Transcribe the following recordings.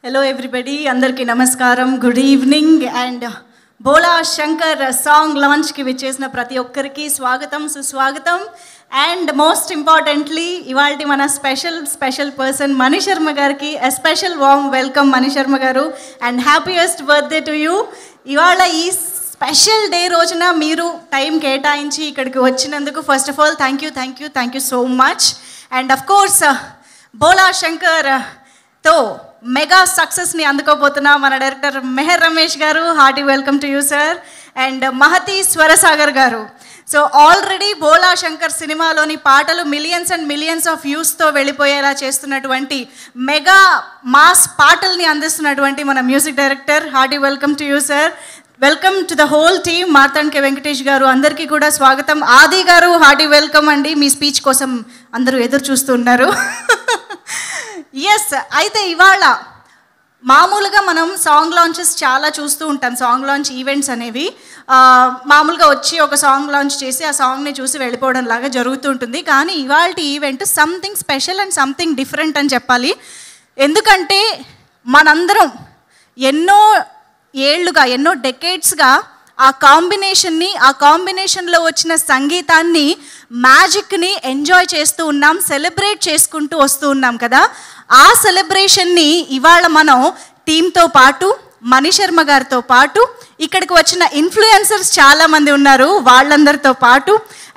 Hello everybody, andarki namaskaram, good evening and Bola Shankar song launch ki vichesina prati okkariki swagatam suswagatam and most importantly ivalti mana special person Mani Sharma gariki a special warm welcome Mani Sharma garu and happiest birthday to you. Ivala ee special day రోజున మీరు time కేటాయించి ఇక్కడికి వచ్చినందుకు first of all thank you so much and of course Bhola Shankar తో mega సక్సెస్ని అందుకోబోతున్నా మన director Meher Ramesh గారు, hearty welcome to you sir. And Mahati Swarasagar గారు. సో ఆల్రెడీ బోలా శంకర్ సినిమాలోని పాటలు మిలియన్స్ అండ్ మిలియన్స్ ఆఫ్ వ్యూస్తో వెళ్ళిపోయేలా చేస్తున్నటువంటి మెగా మాస్ పాటల్ని అందిస్తున్నటువంటి మన music director, hearty welcome to you sir. Welcome to the whole team. Marthand K Venkatesh గారు, అందరికీ కూడా స్వాగతం. ఆది గారు, హార్టీ వెల్కమ్ అండి. మీ స్పీచ్ కోసం అందరూ ఎదురు చూస్తున్నారు. ఎస్, అయితే ఇవాళ మామూలుగా మనం సాంగ్ లాంచెస్ చాలా చూస్తూ ఉంటాం. సాంగ్ లాంచ్ ఈవెంట్స్ అనేవి మామూలుగా వచ్చి ఒక సాంగ్ లాంచ్ చేసి ఆ సాంగ్ని చూసి వెళ్ళిపోవడం లాగా జరుగుతూ ఉంటుంది. కానీ ఇవాళ event something special and something different అని చెప్పాలి. ఎందుకంటే మనందరం ఎన్నో ఏళ్ళుగా, ఎన్నో డెకేడ్స్గా ఆ కాంబినేషన్లో వచ్చిన సంగీతాన్ని, మ్యాజిక్ని ఎంజాయ్ చేస్తూ ఉన్నాం, సెలబ్రేట్ చేసుకుంటూ వస్తూ ఉన్నాం కదా. ఆ సెలబ్రేషన్ని ఇవాళ మనం టీంతో పాటు, మణి శర్మ గారితో పాటు, ఇక్కడికి వచ్చిన ఇన్ఫ్లుయెన్సర్స్ చాలామంది ఉన్నారు, వాళ్ళందరితో పాటు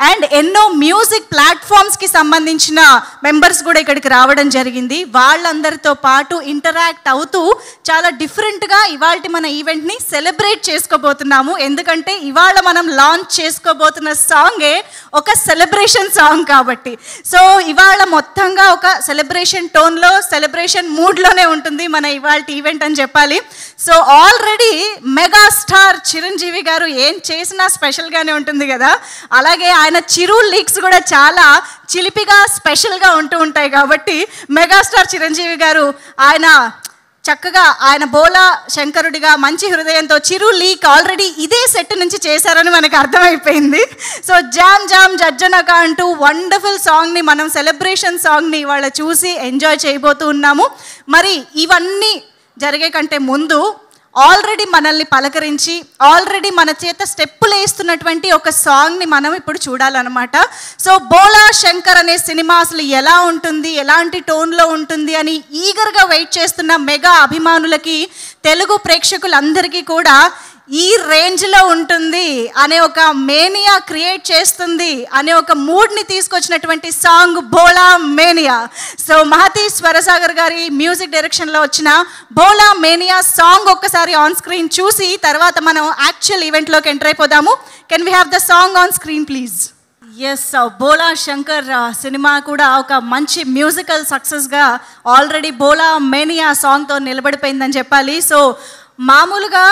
అండ్ ఎన్నో మ్యూజిక్ ప్లాట్ఫామ్స్కి సంబంధించిన మెంబర్స్ కూడా ఇక్కడికి రావడం జరిగింది. వాళ్ళందరితో పాటు ఇంటరాక్ట్ అవుతూ చాలా డిఫరెంట్గా ఇవాళ మన ఈవెంట్ని సెలబ్రేట్ చేసుకోబోతున్నాము. ఎందుకంటే ఇవాళ మనం లాంచ్ చేసుకోబోతున్న సాంగే ఒక సెలబ్రేషన్ సాంగ్ కాబట్టి. సో ఇవాళ మొత్తంగా ఒక సెలబ్రేషన్ టోన్లో, సెలబ్రేషన్ మూడ్లోనే ఉంటుంది మన ఇవాళ ఈవెంట్ అని చెప్పాలి. So already mega star Chiranjeevi గారు ఏం చేసినా స్పెషల్గానే ఉంటుంది కదా. అలాగే ఆయన చిరు లీక్స్ కూడా చాలా చిలిపిగా, స్పెషల్గా ఉంటూ ఉంటాయి. కాబట్టి మెగాస్టార్ చిరంజీవి గారు ఆయన చక్కగా ఆయన బోలా శంకరుడిగా మంచి హృదయంతో చిరు లీక్ ఆల్రెడీ ఇదే సెట్ నుంచి చేశారని మనకు అర్థమైపోయింది. సో జామ్ జామ్ జజ్జనక అంటూ వండర్ఫుల్ సాంగ్ని, మనం సెలబ్రేషన్ సాంగ్ని ఇవాళ చూసి ఎంజాయ్ చేయబోతూ ఉన్నాము. మరి ఇవన్నీ జరిగే కంటే ముందు ఆల్రెడీ మనల్ని పలకరించి, ఆల్రెడీ మన చేత స్టెప్పులు వేస్తున్నటువంటి ఒక సాంగ్ని మనం ఇప్పుడు చూడాలన్నమాట. సో బోలా శంకర్ అనే సినిమా అసలు ఎలా ఉంటుంది, ఎలాంటి టోన్లో ఉంటుంది అని ఈగర్గా వెయిట్ చేస్తున్న మెగా అభిమానులకి, తెలుగు ప్రేక్షకులందరికీ కూడా ఈ రేంజ్లో ఉంటుంది అనే ఒక మేనియా క్రియేట్ చేస్తుంది అనే ఒక మూడ్ని తీసుకొచ్చినటువంటి సాంగ్ బోలా మేనియా. సో మహతి స్వరసాగర్ గారి మ్యూజిక్ డైరెక్షన్లో వచ్చిన బోలా మేనియా సాంగ్ ఒక్కసారి ఆన్ స్క్రీన్ చూసి తర్వాత మనం యాక్చువల్ ఈవెంట్లోకి ఎంటర్ అయిపోదాము. Can we have the song on screen please? Yes, Bhola Shankar cinema కూడా ఒక మంచి మ్యూజికల్ సక్సెస్గా ఆల్రెడీ బోలా మేనియా సాంగ్తో నిలబడిపోయిందని చెప్పాలి. సో మామూలుగా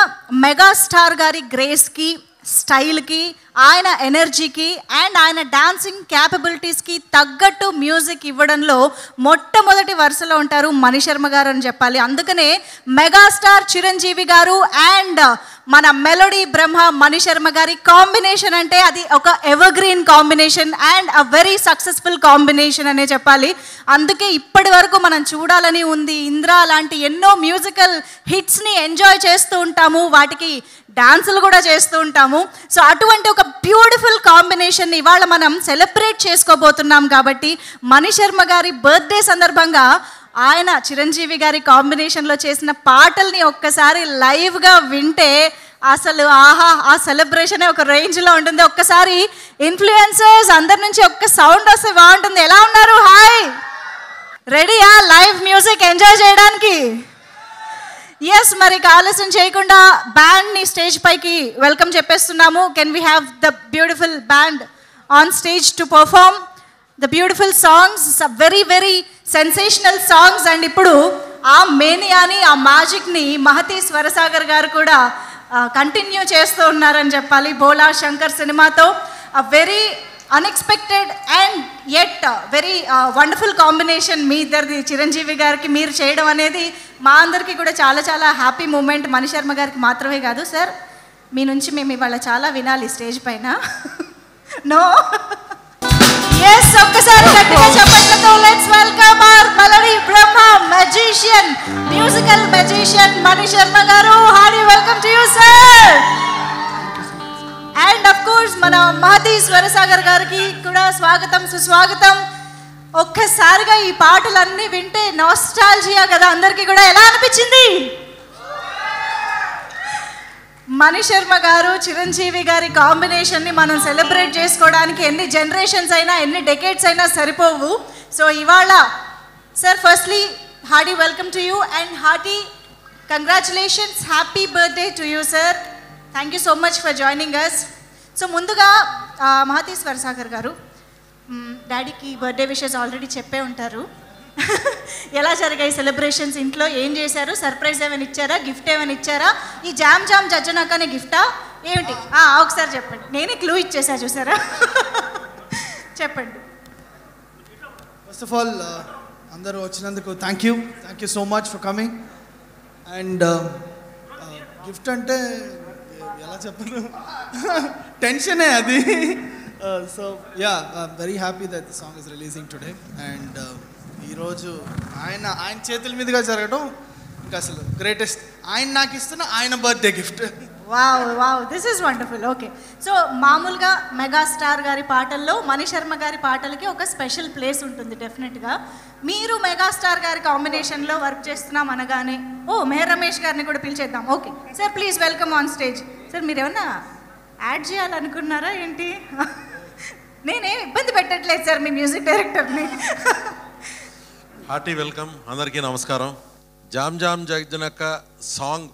మెగాస్టార్ గారి గ్రేస్కి, స్టైల్కి, ఆయన ఎనర్జీకి అండ్ ఆయన డాన్సింగ్ క్యాపబిలిటీస్కి తగ్గట్టు మ్యూజిక్ ఇవ్వడంలో మొట్టమొదటి వరుసలో ఉంటారు మణి శర్మ గారు అని చెప్పాలి. అందుకనే మెగాస్టార్ చిరంజీవి గారు అండ్ మన మెలోడీ బ్రహ్మ మణి శర్మ గారి కాంబినేషన్ అంటే అది ఒక evergreen combination and a very successful combination అనే చెప్పాలి. అందుకే ఇప్పటి వరకు మనం చూడాలని ఉంది. ఇంద్ర లాంటి ఎన్నో మ్యూజికల్ హిట్స్ని ఎంజాయ్ చేస్తూ ఉంటాము, వాటికి డాన్సులు కూడా చేస్తూ ఉంటాము. సో అటువంటి ఒక బ్యూటిఫుల్ కాంబినేషన్ ఇవాళ మనం సెలబ్రేట్ చేసుకోబోతున్నాం. కాబట్టి మణి శర్మ గారి బర్త్డే సందర్భంగా ఆయన చిరంజీవి గారి కాంబినేషన్లో చేసిన పాటల్ని ఒక్కసారి లైవ్గా వింటే అసలు ఆహా, ఆ సెలబ్రేషనే ఒక రేంజ్లో ఉంటుంది. ఒక్కసారి ఇన్ఫ్లుయెన్సర్స్ అందరి నుంచి ఒక్క సౌండ్ వస్తే బాగుంటుంది. ఎలా ఉన్నారు? హాయ్, రెడీయా లైవ్ మ్యూజిక్ ఎంజాయ్ చేయడానికి? ఎస్, మరి ఆలస్యం చేయకుండా బ్యాండ్ని స్టేజ్ పైకి వెల్కమ్ చెప్పేస్తున్నాము. Can we have the beautiful band on stage to perform the beautiful songs, very very sensational songs. And ఇప్పుడు ఆ మేనియాని, ఆ మ్యాజిక్ని మహతి స్వరసాగర్ గారు కూడా కంటిన్యూ చేస్తూ ఉన్నారని చెప్పాలి బోలా శంకర్ సినిమాతో. Very unexpected and yet very wonderful combination మీ ఇద్దరిది, చిరంజీవి గారికి మీరు చేయడం అనేది మా అందరికీ కూడా చాలా చాలా హ్యాపీ మూమెంట్. మణి శర్మ గారికి మాత్రమే కాదు సార్, మీ నుంచి మేము ఇవాళ చాలా వినాలి స్టేజ్ పైన. నో Yes, ఒక్కసారి గట్టిగా చప్పట్లతో let's welcome our Melody Brahma magician, musical magician Mani Sharma garu. Hearty welcome to you, sir. And of course మన మహతి స్వరసాగర్ గారికి కూడా స్వాగతం సుస్వాగతం. ఒక్కసారిగా ఈ పాటలన్నీ వింటే నాస్టాల్జియా కదా, అందరికీ కూడా ఎలా అనిపించింది? మణి శర్మ గారు చిరంజీవి గారి కాంబినేషన్ని మనం సెలబ్రేట్ చేసుకోవడానికి ఎన్ని జనరేషన్స్ అయినా ఎన్ని డెకేడ్స్ అయినా సరిపోవు. సో ఇవాళ sir firstly hearty welcome to you and hearty congratulations, happy birthday to you sir. Thank you so much for joining us. So ముందుగా మహతి స్వరసాగర్ గారు, డాడీకి బర్త్డే విషెస్ ఆల్రెడీ చెప్పే ఉంటారు. ఎలా జరిగాయి సెలబ్రేషన్స్? ఇంట్లో ఏం చేశారు? సర్ప్రైజ్ ఏమైనా ఇచ్చారా? గిఫ్ట్ ఏమైనా ఇచ్చారా? ఈ జామ్ జామ్ జజ్జనాకనే గిఫ్టా ఏమిటి? ఒకసారి చెప్పండి. నేనే క్లూ ఇచ్చేసా, చూసారా? చెప్పండి. ఫస్ట్ ఆఫ్ ఆల్ అందరూ వచ్చినందుకు thank you so much for coming. And gift అంటే ఎలా చెప్పను, టెన్షనే అది. So yeah, very happy that the song is releasing today. And ఈరోజు ఆయన చేతుల మీదుగా జరగడం ఇంకా అసలు గ్రేటెస్ట్. ఆయన నాకు ఇస్తున్న ఆయన birthday gift. Wow, this is wonderful. Okay, so మామూలుగా మెగాస్టార్ గారి పాటల్లో మణి శర్మ గారి పాటలకి ఒక స్పెషల్ ప్లేస్ ఉంటుంది డెఫినెట్గా. మీరు మెగాస్టార్ గారి కాంబినేషన్లో వర్క్ చేస్తున్నాం అనగానే మెహర్ రమేష్ గారిని కూడా పిలిచేద్దాం. Okay sir, please welcome on stage. Sir మీరు ఏమన్నా యాడ్ చేయాలనుకున్నారా ఏంటి? నేనేం ఇబ్బంది పెట్టట్లేదు సార్ మీ మ్యూజిక్ డైరెక్టర్ని. హార్టీ వెల్కమ్, అందరికీ నమస్కారం. జామ్ జామ్ జగజనక సాంగ్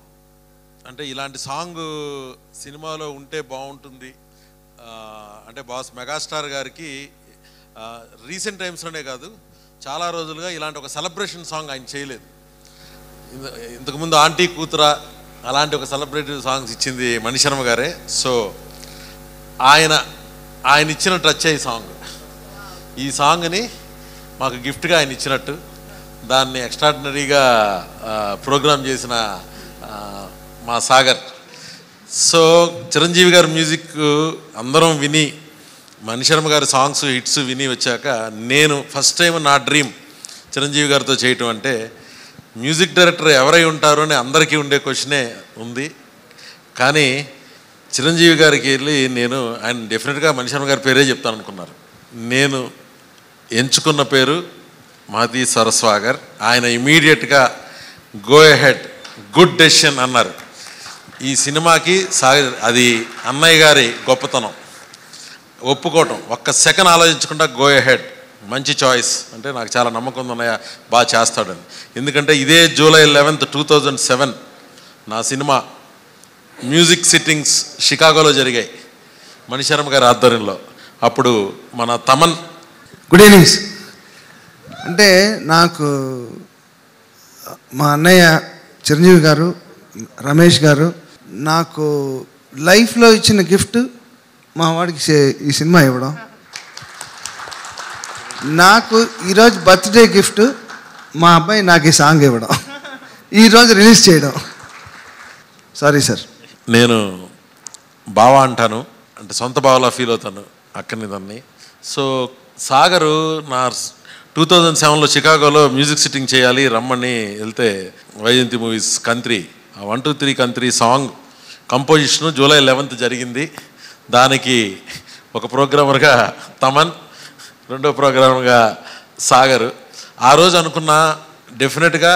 అంటే ఇలాంటి సాంగ్ సినిమాలో ఉంటే బాగుంటుంది అంటే బాస్ మెగాస్టార్ గారికి రీసెంట్ టైమ్స్లోనే కాదు చాలా రోజులుగా ఇలాంటి ఒక సెలబ్రేషన్ సాంగ్ ఆయన చేయలేదు. ఇంతకుముందు ఆంటీ కూతురా అలాంటి ఒక సెలబ్రేటివ్ సాంగ్స్ ఇచ్చింది మణి శర్మ గారే. సో ఆయన ఇచ్చినట్టు వచ్చే ఈ సాంగ్ని మాకు గిఫ్ట్గా ఆయన ఇచ్చినట్టు, దాన్ని ఎక్స్ట్రాడినరీగా ప్రోగ్రామ్ చేసిన మా సాగర్. సో చిరంజీవి గారి మ్యూజిక్ అందరం విని మణి శర్మ గారి సాంగ్స్ హిట్స్ విని వచ్చాక నేను ఫస్ట్ టైం నా డ్రీమ్ చిరంజీవి గారితో చేయటం. అంటే మ్యూజిక్ డైరెక్టర్ ఎవరై ఉంటారో అని అందరికీ ఉండే క్వశ్చనే ఉంది. కానీ చిరంజీవి గారికి వెళ్ళి నేను ఆయన డెఫినెట్గా మణి శర్మ గారి పేరే చెప్తాను అనుకున్నారు. నేను ఎంచుకున్న పేరు మహతి స్వరసాగర్. ఆయన ఇమీడియట్గా గో అహెడ్, గుడ్ డెసిషన్ అన్నారు. ఈ సినిమాకి అది అన్నయ్య గారి గొప్పతనం, ఒప్పుకోవటం, ఒక్క సెకండ్ ఆలోచించకుండా గో అహెడ్, మంచి చాయిస్ అంటే నాకు చాలా నమ్మకం ఉంది అన్నయ్య బాగా చేస్తాడని. ఎందుకంటే ఇదే జూలై 11, 2007 నా సినిమా మ్యూజిక్ సిట్టింగ్స్ షికాగోలో జరిగాయి మణి శర్మ గారి ఆధ్వర్యంలో. అప్పుడు మన తమన్. Good evening. అంటే నాకు మా అన్నయ్య చిరంజీవి గారు, రమేష్ గారు నాకు లైఫ్లో ఇచ్చిన గిఫ్ట్ మా వాడికి ఈ సినిమా ఇవ్వడం. నాకు ఈరోజు బర్త్డే గిఫ్ట్ మా అబ్బాయి నాకు ఈ సాంగ్ ఇవ్వడం, ఈరోజు రిలీజ్ చేయడం. Sorry sir. నేను బావా అంటాను, అంటే సొంత బావలా ఫీల్ అవుతాను అక్కని దాన్ని. సో సాగరు నా 2007లో చికాగోలో మ్యూజిక్ సిట్టింగ్ చేయాలి రమ్మని వెళ్తే వైజయంతి మూవీస్ కంత్రి 1, 2, 3 కంత్రి సాంగ్ కంపోజిషను జూలై 11 జరిగింది. దానికి ఒక ప్రోగ్రామర్గా తమన్, రెండో ప్రోగ్రామర్గా సాగరు. ఆ రోజు అనుకున్నా డెఫినెట్గా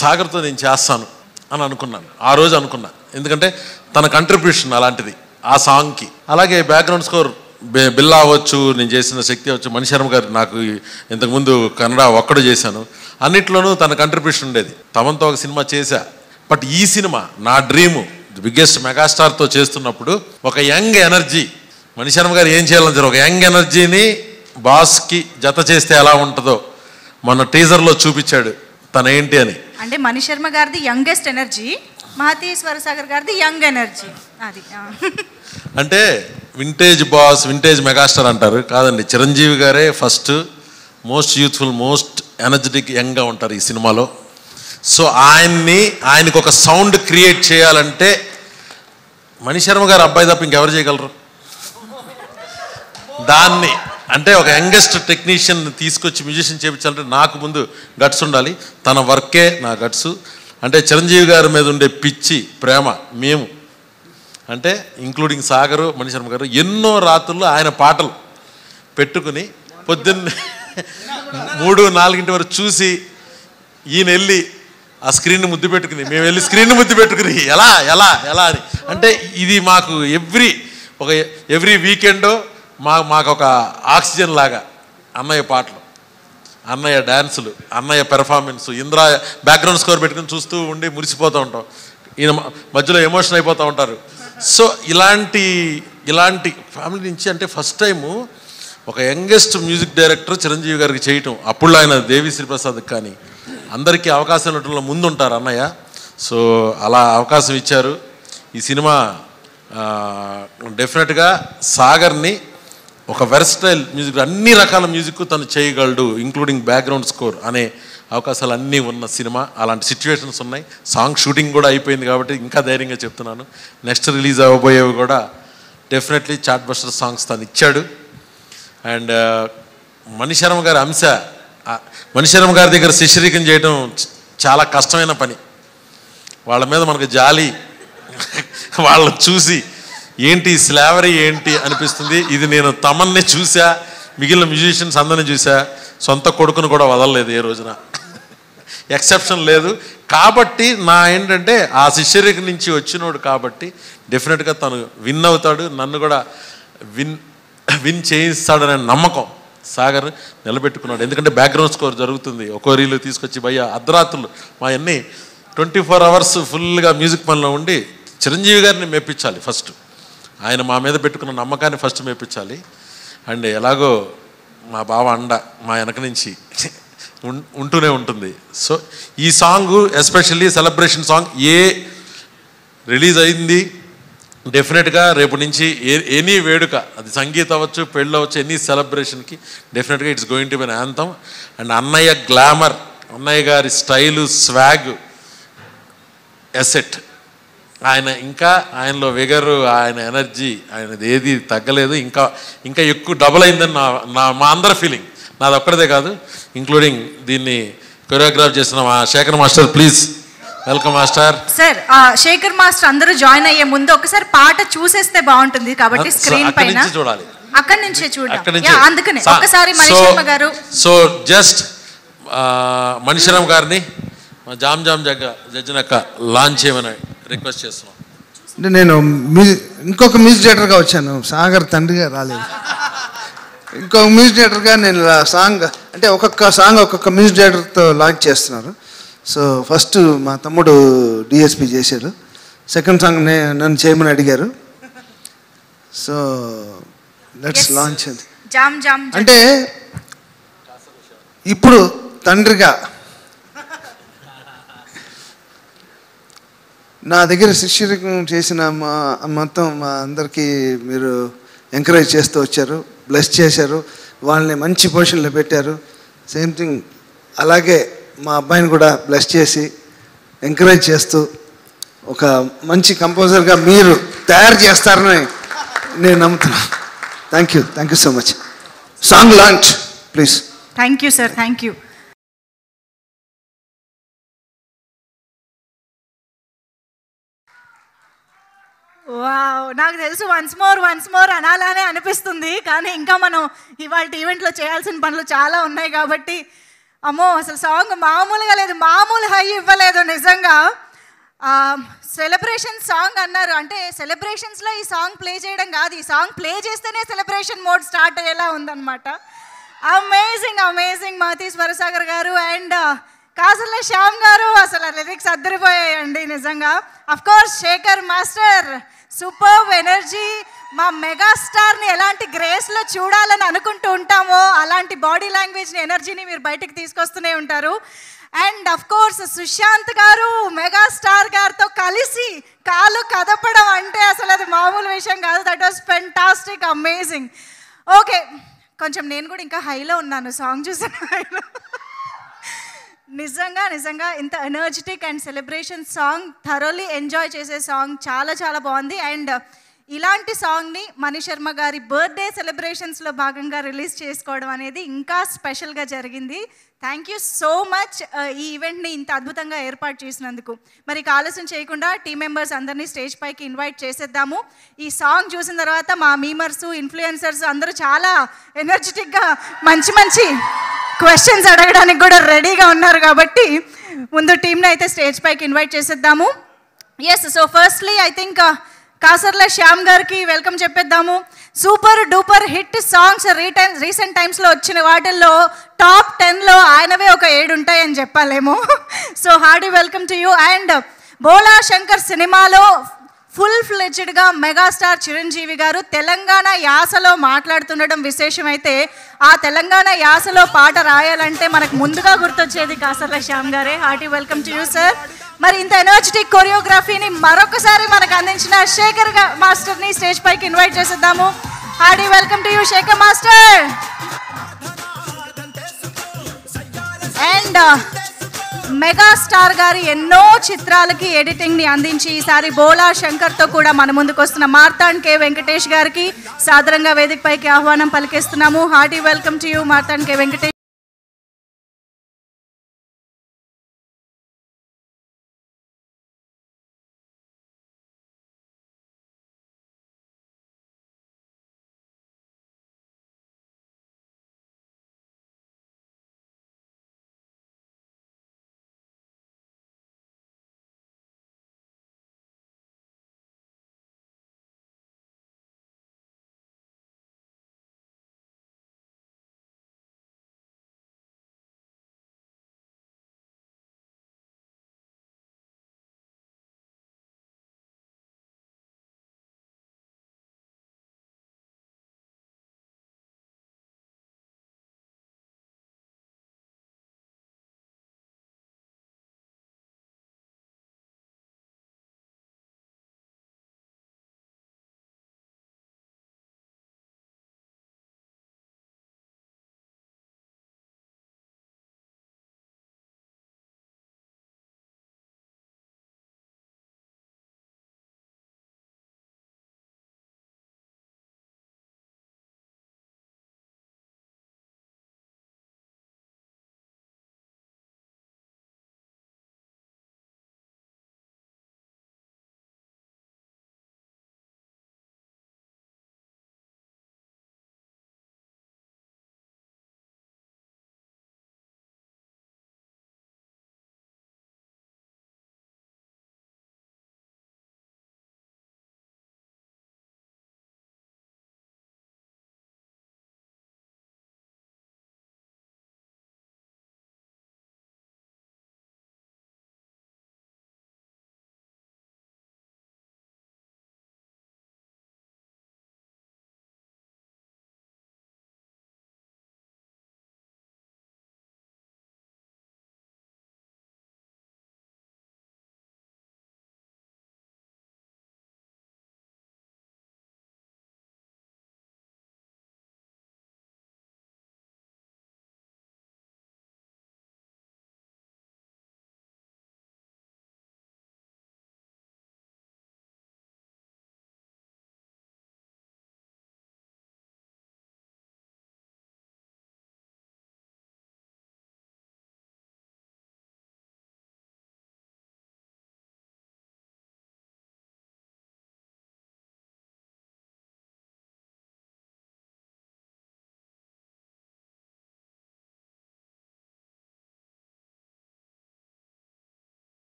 సాగర్తో నేను చేస్తాను అని అనుకున్నాను. ఆ రోజు అనుకున్నా, ఎందుకంటే తన కంట్రిబ్యూషన్ అలాంటిది ఆ సాంగ్కి. అలాగే బ్యాక్గ్రౌండ్ స్కోర్ బిల్లా అవ్వచ్చు, నేను చేసిన శక్తి అవ్వచ్చు, మణి శర్మ గారు నాకు ఇంతకుముందు కన్నడ ఒక్కడు చేశాను, అన్నిట్లోనూ తన కంట్రిబ్యూషన్ ఉండేది. తమతో ఒక సినిమా చేశా. బట్ ఈ సినిమా నా డ్రీము బిగ్గెస్ట్ మెగాస్టార్తో చేస్తున్నప్పుడు ఒక యంగ్ ఎనర్జీ, మణి శర్మ గారు ఏం చేయాలని ఒక యంగ్ ఎనర్జీని బాస్కి జత చేస్తే ఎలా ఉంటుందో మొన్న టీజర్లో చూపించాడు తన ఏంటి అని. అంటే మణి శర్మ గారిది యంగెస్ట్ ఎనర్జీ, మహతి స్వరసాగర్ గారిది యంగ్ ఎనర్జీ. అది అంటే వింటేజ్ బాస్, వింటేజ్ మెగాస్టార్ అంటారు, కాదండి చిరంజీవి గారే first most youthful, most energetic యంగ్గా ఉంటారు ఈ సినిమాలో. సో ఆయనకు ఒక సౌండ్ క్రియేట్ చేయాలంటే మణి శర్మ గారు అబ్బాయి తప్ప ఇంకెవరు చేయగలరు? అంటే ఒక యంగెస్ట్ టెక్నీషియన్ తీసుకొచ్చి మ్యూజిషియన్ చేయించాలంటే నాకు ముందు గట్స్ ఉండాలి. తన వర్కే నా గట్స్. అంటే చిరంజీవి గారి మీద ఉండే పిచ్చి ప్రేమ మేము అంటే ఇంక్లూడింగ్ సాగరు, మణిశర్మ గారు ఎన్నో రాత్రుల్లో ఆయన పాటలు పెట్టుకుని పొద్దున్న 3-4 వరకు చూసి ఈయన వెళ్ళి ఆ స్క్రీన్ ముద్దు పెట్టుకుని మేము వెళ్ళి స్క్రీన్ ముద్దు పెట్టుకుని ఎలా ఎలా ఎలా అని. అంటే ఇది మాకు ఎవ్రీ వీకెండో మాకు ఒక ఆక్సిజన్ లాగా అన్నయ్య పాటలు, అన్నయ్య డ్యాన్సులు, అన్నయ్య పెర్ఫార్మెన్స్, ఇంద్ర బ్యాక్గ్రౌండ్ స్కోర్ పెట్టుకుని చూస్తూ ఉండి మురిసిపోతూ ఉంటాం. ఈయన మధ్యలో ఎమోషన్ అయిపోతూ ఉంటారు. సో ఇలాంటి ఫ్యామిలీ నుంచి అంటే ఫస్ట్ టైము ఒక యంగెస్ట్ మ్యూజిక్ డైరెక్టర్ చిరంజీవి గారికి చేయటం. అప్పుడు ఆయన దేవిశ్రీ ప్రసాద్కి కానీ అందరికీ అవకాశం ఇవ్వడంలో ముందుంటారు అన్నయ్య. సో అలా అవకాశం ఇచ్చారు. ఈ సినిమా డెఫినెట్గా సాగర్ని ఒక వెర్స్టైల్ మ్యూజిక్, అన్ని రకాల మ్యూజిక్ తను చేయగలడు, ఇంక్లూడింగ్ బ్యాక్గ్రౌండ్ స్కోర్ అనే అవకాశాలు అన్నీ ఉన్న సినిమా. అలాంటి సిచ్యువేషన్స్ ఉన్నాయి. సాంగ్ షూటింగ్ కూడా అయిపోయింది కాబట్టి ఇంకా ధైర్యంగా చెప్తున్నాను. నెక్స్ట్ రిలీజ్ అవ్వబోయేవి కూడా డెఫినెట్లీ చార్ట్ బస్టర్ సాంగ్స్ తను ఇచ్చాడు. అండ్ మణిశర్మ గారి అంశ, మణిశర్మ గారి దగ్గర శిష్యరికం చేయడం చాలా కష్టమైన పని. వాళ్ళ మీద మనకు జాలి, వాళ్ళని చూసి ఏంటి స్లావరీ ఏంటి అనిపిస్తుంది. ఇది నేను తమన్నే చూసా, మిగిలిన మ్యూజిషియన్స్ అందరినీ చూసా, సొంత కొడుకును కూడా వదలలేదు ఏ రోజున, ఎక్సెప్షన్ లేదు. కాబట్టి ఏంటంటే ఆ శిష్యరిక నుంచి వచ్చినోడు కాబట్టి డెఫినెట్గా తను విన్ అవుతాడు, నన్ను కూడా విన్ చేయిస్తాడనే నమ్మకం సాగర్ నిలబెట్టుకున్నాడు. ఎందుకంటే బ్యాక్గ్రౌండ్ స్కోర్ జరుగుతుంది. ఒక్కో రీలు తీసుకొచ్చి భయ్య అర్ధరాత్రులు మా అన్నీ 24 hours ఫుల్గా మ్యూజిక్ పనిలో ఉండి చిరంజీవి గారిని మెప్పించాలి ఫస్ట్. ఆయన మా మీద పెట్టుకున్న నమ్మకాన్ని ఫస్ట్ మెప్పించాలి. అండ్ ఎలాగో మా బావ అండ మా వెనక నుంచి ఉంటూనే ఉంటుంది. సో ఈ song especially celebration song release అయింది. డెఫినెట్గా రేపు నుంచి ఎనీ వేడుక, అది సంగీతం అవ్వచ్చు, పెళ్ళి అవ్వచ్చు, ఎనీ సెలబ్రేషన్కి డెఫినెట్గా it's going to be an anthem. And అన్నయ్య గ్లామర్, అన్నయ్య గారి స్టైలు, స్వాగ్, ఎసెట్, ఆయనలో విగరు, ఆయన ఎనర్జీ, ఆయనది ఏది తగ్గలేదు, ఇంకా ఎక్కువ డబుల్ అయిందని మా అందరి ఫీలింగ్. నాది ఒక్కడిదే కాదు, ఇంక్లూడింగ్ దీన్ని కొరియోగ్రాఫ్ చేసిన మా Shekhar master. Please welcome master. Sir Shekhar master అందరూ జాయిన్ అయ్యే ముందు ఒకసారి పాట చూసేస్తే బాగుంటుంది కాబట్టి స్క్రీన్ పైన చూడాలి, అక్కడి నుంచే చూడాలి. అందుకనే ఒకసారి మణిశర్మ గారు. సో జస్ట్ మణిశర్మ గారిని జామ్ జడ్జినక్క లాంచ్ చేయమని రిక్వెస్ట్ చేస్తున్నాం. అంటే నేను ఇంకొక మ్యూజిక్ డైరెక్టర్గా వచ్చాను, సాగర్ తండ్రిగా రాలేదు. ఇంకొక మ్యూజిక్ డైరెక్టర్గా నేను సాంగ్ అంటే ఒక్కొక్క సాంగ్ ఒక్కొక్క మ్యూజిక్ డైరెక్టర్తో లాంచ్ చేస్తున్నారు. సో ఫస్ట్ మా తమ్ముడు డిఎస్పి చేశారు, సెకండ్ సాంగ్ నన్ను చేయమని అడిగారు. So let's launch. అంటే ఇప్పుడు తండ్రిగా నా దగ్గర శిష్యరికం చేసిన మొత్తం మా అందరికీ మీరు ఎంకరేజ్ చేస్తూ వచ్చారు, బ్లెస్ చేశారు, వాళ్ళని మంచి పొజిషన్లో పెట్టారు. సేమ్ థింగ్ అలాగే మా అబ్బాయిని కూడా బ్లెస్ చేసి ఎంకరేజ్ చేస్తూ ఒక మంచి కంపోజర్గా మీరు తయారు చేస్తారని నేను నమ్ముతున్నాను. Thank you so much. Song launch please. Thank you sir, thank you. Wow, నాకు తెలుసు వన్స్ మోర్ అనాలనే అనిపిస్తుంది, కానీ ఇంకా మనం ఇవాళ ఈవెంట్లో చేయాల్సిన పనులు చాలా ఉన్నాయి కాబట్టి అమ్మో అసలు సాంగ్ మామూలుగా లేదు, మామూలు హై ఇవ్వలేదు నిజంగా. సెలబ్రేషన్ సాంగ్ అన్నారు, అంటే సెలబ్రేషన్స్లో ఈ సాంగ్ ప్లే చేయడం కాదు, ఈ సాంగ్ ప్లే చేస్తేనే సెలబ్రేషన్ మోడ్ స్టార్ట్ అయ్యేలా ఉందన్నమాట. అమేజింగ్ మాతి స్వరసాగర్ గారు అండ్ కాసర్ల శ్యామ్ గారు, అసలు లిరిక్స్ అద్దరిపోయాయండి నిజంగా. Of course Shekhar master superb energy, మా మెగాస్టార్ని ఎలాంటి గ్రేస్లో చూడాలని అనుకుంటూ ఉంటామో అలాంటి బాడీ లాంగ్వేజ్ని, ఎనర్జీని మీరు బయటకు తీసుకొస్తూనే ఉంటారు. అండ్ అఫ్కోర్స్ సుశాంత్ గారు మెగాస్టార్ గారితో కలిసి కాలు కదపడం అంటే అసలు అది మామూలు విషయం కాదు. That was fantastic, amazing. Okay, కొంచెం నేను కూడా ఇంకా హైలో ఉన్నాను సాంగ్ చూసిన హైలో. నిజంగా ఇంత energetic and celebration song, thoroughly enjoy చేసే సాంగ్, చాలా బాగుంది. అండ్ ఇలాంటి సాంగ్ని మణి శర్మ గారి బర్త్డే సెలబ్రేషన్స్లో భాగంగా రిలీజ్ చేసుకోవడం అనేది ఇంకా స్పెషల్గా జరిగింది. థ్యాంక్ యూ సో మచ్ ఈ ఈవెంట్ని ఇంత అద్భుతంగా ఏర్పాటు చేసినందుకు. మరి ఆలస్యం చేయకుండా టీం మెంబర్స్ అందరినీ స్టేజ్ పైకి ఇన్వైట్ చేసేద్దాము. ఈ సాంగ్ చూసిన తర్వాత మా మీమర్స్, ఇన్ఫ్లుయెన్సర్స్ అందరూ చాలా ఎనర్జెటిక్గా మంచి మంచి క్వశ్చన్స్ అడగడానికి కూడా రెడీగా ఉన్నారు. కాబట్టి ముందు టీంని అయితే స్టేజ్ పైకి ఇన్వైట్ చేసేద్దాము. Yes, so firstly I think Kasarla Shyam గారికి వెల్కమ్ చెప్పేద్దాము. Super duper hit songs recent టైమ్స్లో వచ్చిన వాటిల్లో టాప్ 10లో ఆయనవే ఒక 7 ఉంటాయని చెప్పాలేమో. So hearty welcome to you. And Bhola Shankar సినిమాలో ఫుల్ ఫ్లెడ్జ్డ్గా మెగాస్టార్ చిరంజీవి గారు తెలంగాణ యాసలో మాట్లాడుతుండడం విశేషమైతే, ఆ తెలంగాణ యాసలో పాట రాయాలంటే మనకు ముందుగా గుర్తొచ్చేది కాసర్ల శ్యామ్ గారే. Hearty welcome to you sir. మరి ఇంత ఎనర్జెటిక్ కొరియోగ్రఫీని మరొకసారి మనకు అందించిన శేఖర్ మాస్టర్ని స్టేజ్ పైకి ఇన్వైట్ చేసేద్దాము. Hearty welcome to you Sekhar master. And megastar గారి ఎన్నో చిత్రాలకి ఎడిటింగ్ని అందించి ఈసారి బోలా శంకర్తో కూడా మన ముందుకు వస్తున్న మార్తాండ్ కే వెంకటేష్ గారికి సాదరంగా వేదిక పైకి ఆహ్వానం పలికేస్తున్నాము. Hearty welcome to you Marthand K Venkatesh.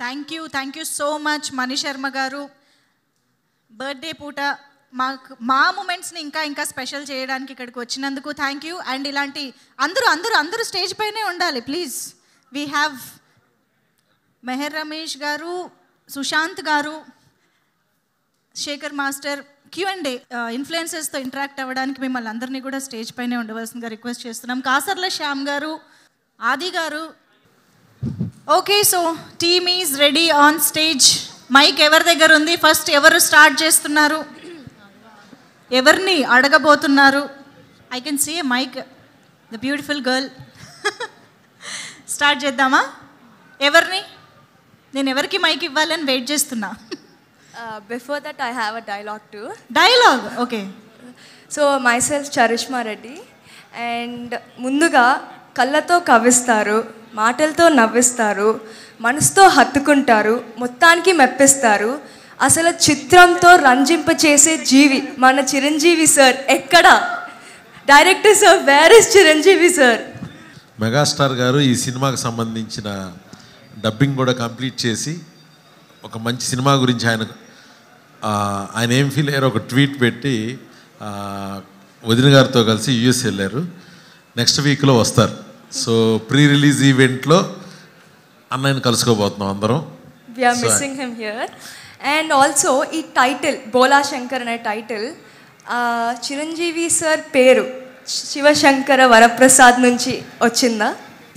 Thank you so much Mani Sharma గారు. బర్త్డే పూట మా మూమెంట్స్ని ఇంకా స్పెషల్ చేయడానికి ఇక్కడికి వచ్చినందుకు థ్యాంక్ యూ. అండ్ ఇలాంటి అందరూ స్టేజ్ పైనే ఉండాలి please. We have Mehar Ramesh గారు, సుశాంత్ గారు, శేఖర్ మాస్టర్. Q&A ఇన్ఫ్లుయెన్సర్స్తో ఇంటరాక్ట్ అవ్వడానికి మిమ్మల్ని అందరినీ కూడా స్టేజ్ పైనే ఉండవలసిందిగా రిక్వెస్ట్ చేస్తున్నాం. కాసర్ల శ్యామ్ గారు, ఆది గారు. Okay, so team is ready on stage. Mic ఎవరి దగ్గర ఉంది? ఫస్ట్ ఎవరు స్టార్ట్ చేస్తున్నారు? ఎవరిని అడగబోతున్నారు? I can see a mic, the beautiful girl. Start చేద్దామా? ఎవరిని? నేను ఎవరికి మైక్ ఇవ్వాలని వెయిట్ చేస్తున్నా. Before that, I have a dialogue too. Dialogue? Okay. So, myself, Charishma Reddy. And ముందుగా కళ్ళతో కవిస్తారు, మాటలతో నవ్విస్తారు, మనసుతో హత్తుకుంటారు, మొత్తానికి మెప్పిస్తారు. అసలు చిత్రంతో రంజింపచేసే జీవి మన చిరంజీవి సార్. ఎక్కడ director sir? Where is Chiranjeevi sir? Megastar గారు ఈ సినిమాకి సంబంధించిన డబ్బింగ్ కూడా కంప్లీట్ చేసి ఒక మంచి సినిమా గురించి ఆయన ఏం ఫీల్ అయ్యారో ఒక ట్వీట్ పెట్టి వదిన గారితో కలిసి యూఎస్ వెళ్ళారు. నెక్స్ట్ వీక్లో వస్తారు. సో ప్రీ రిలీజ్ ఈవెంట్లో అన్నయ్యని కలుసుకోబోతున్నాం అందరం. We are missing him here. And also ఈ టైటిల్ బోలా శంకర్ అనే టైటిల్ చిరంజీవి సార్ పేరు శివశంకర వరప్రసాద్ నుంచి వచ్చిందా?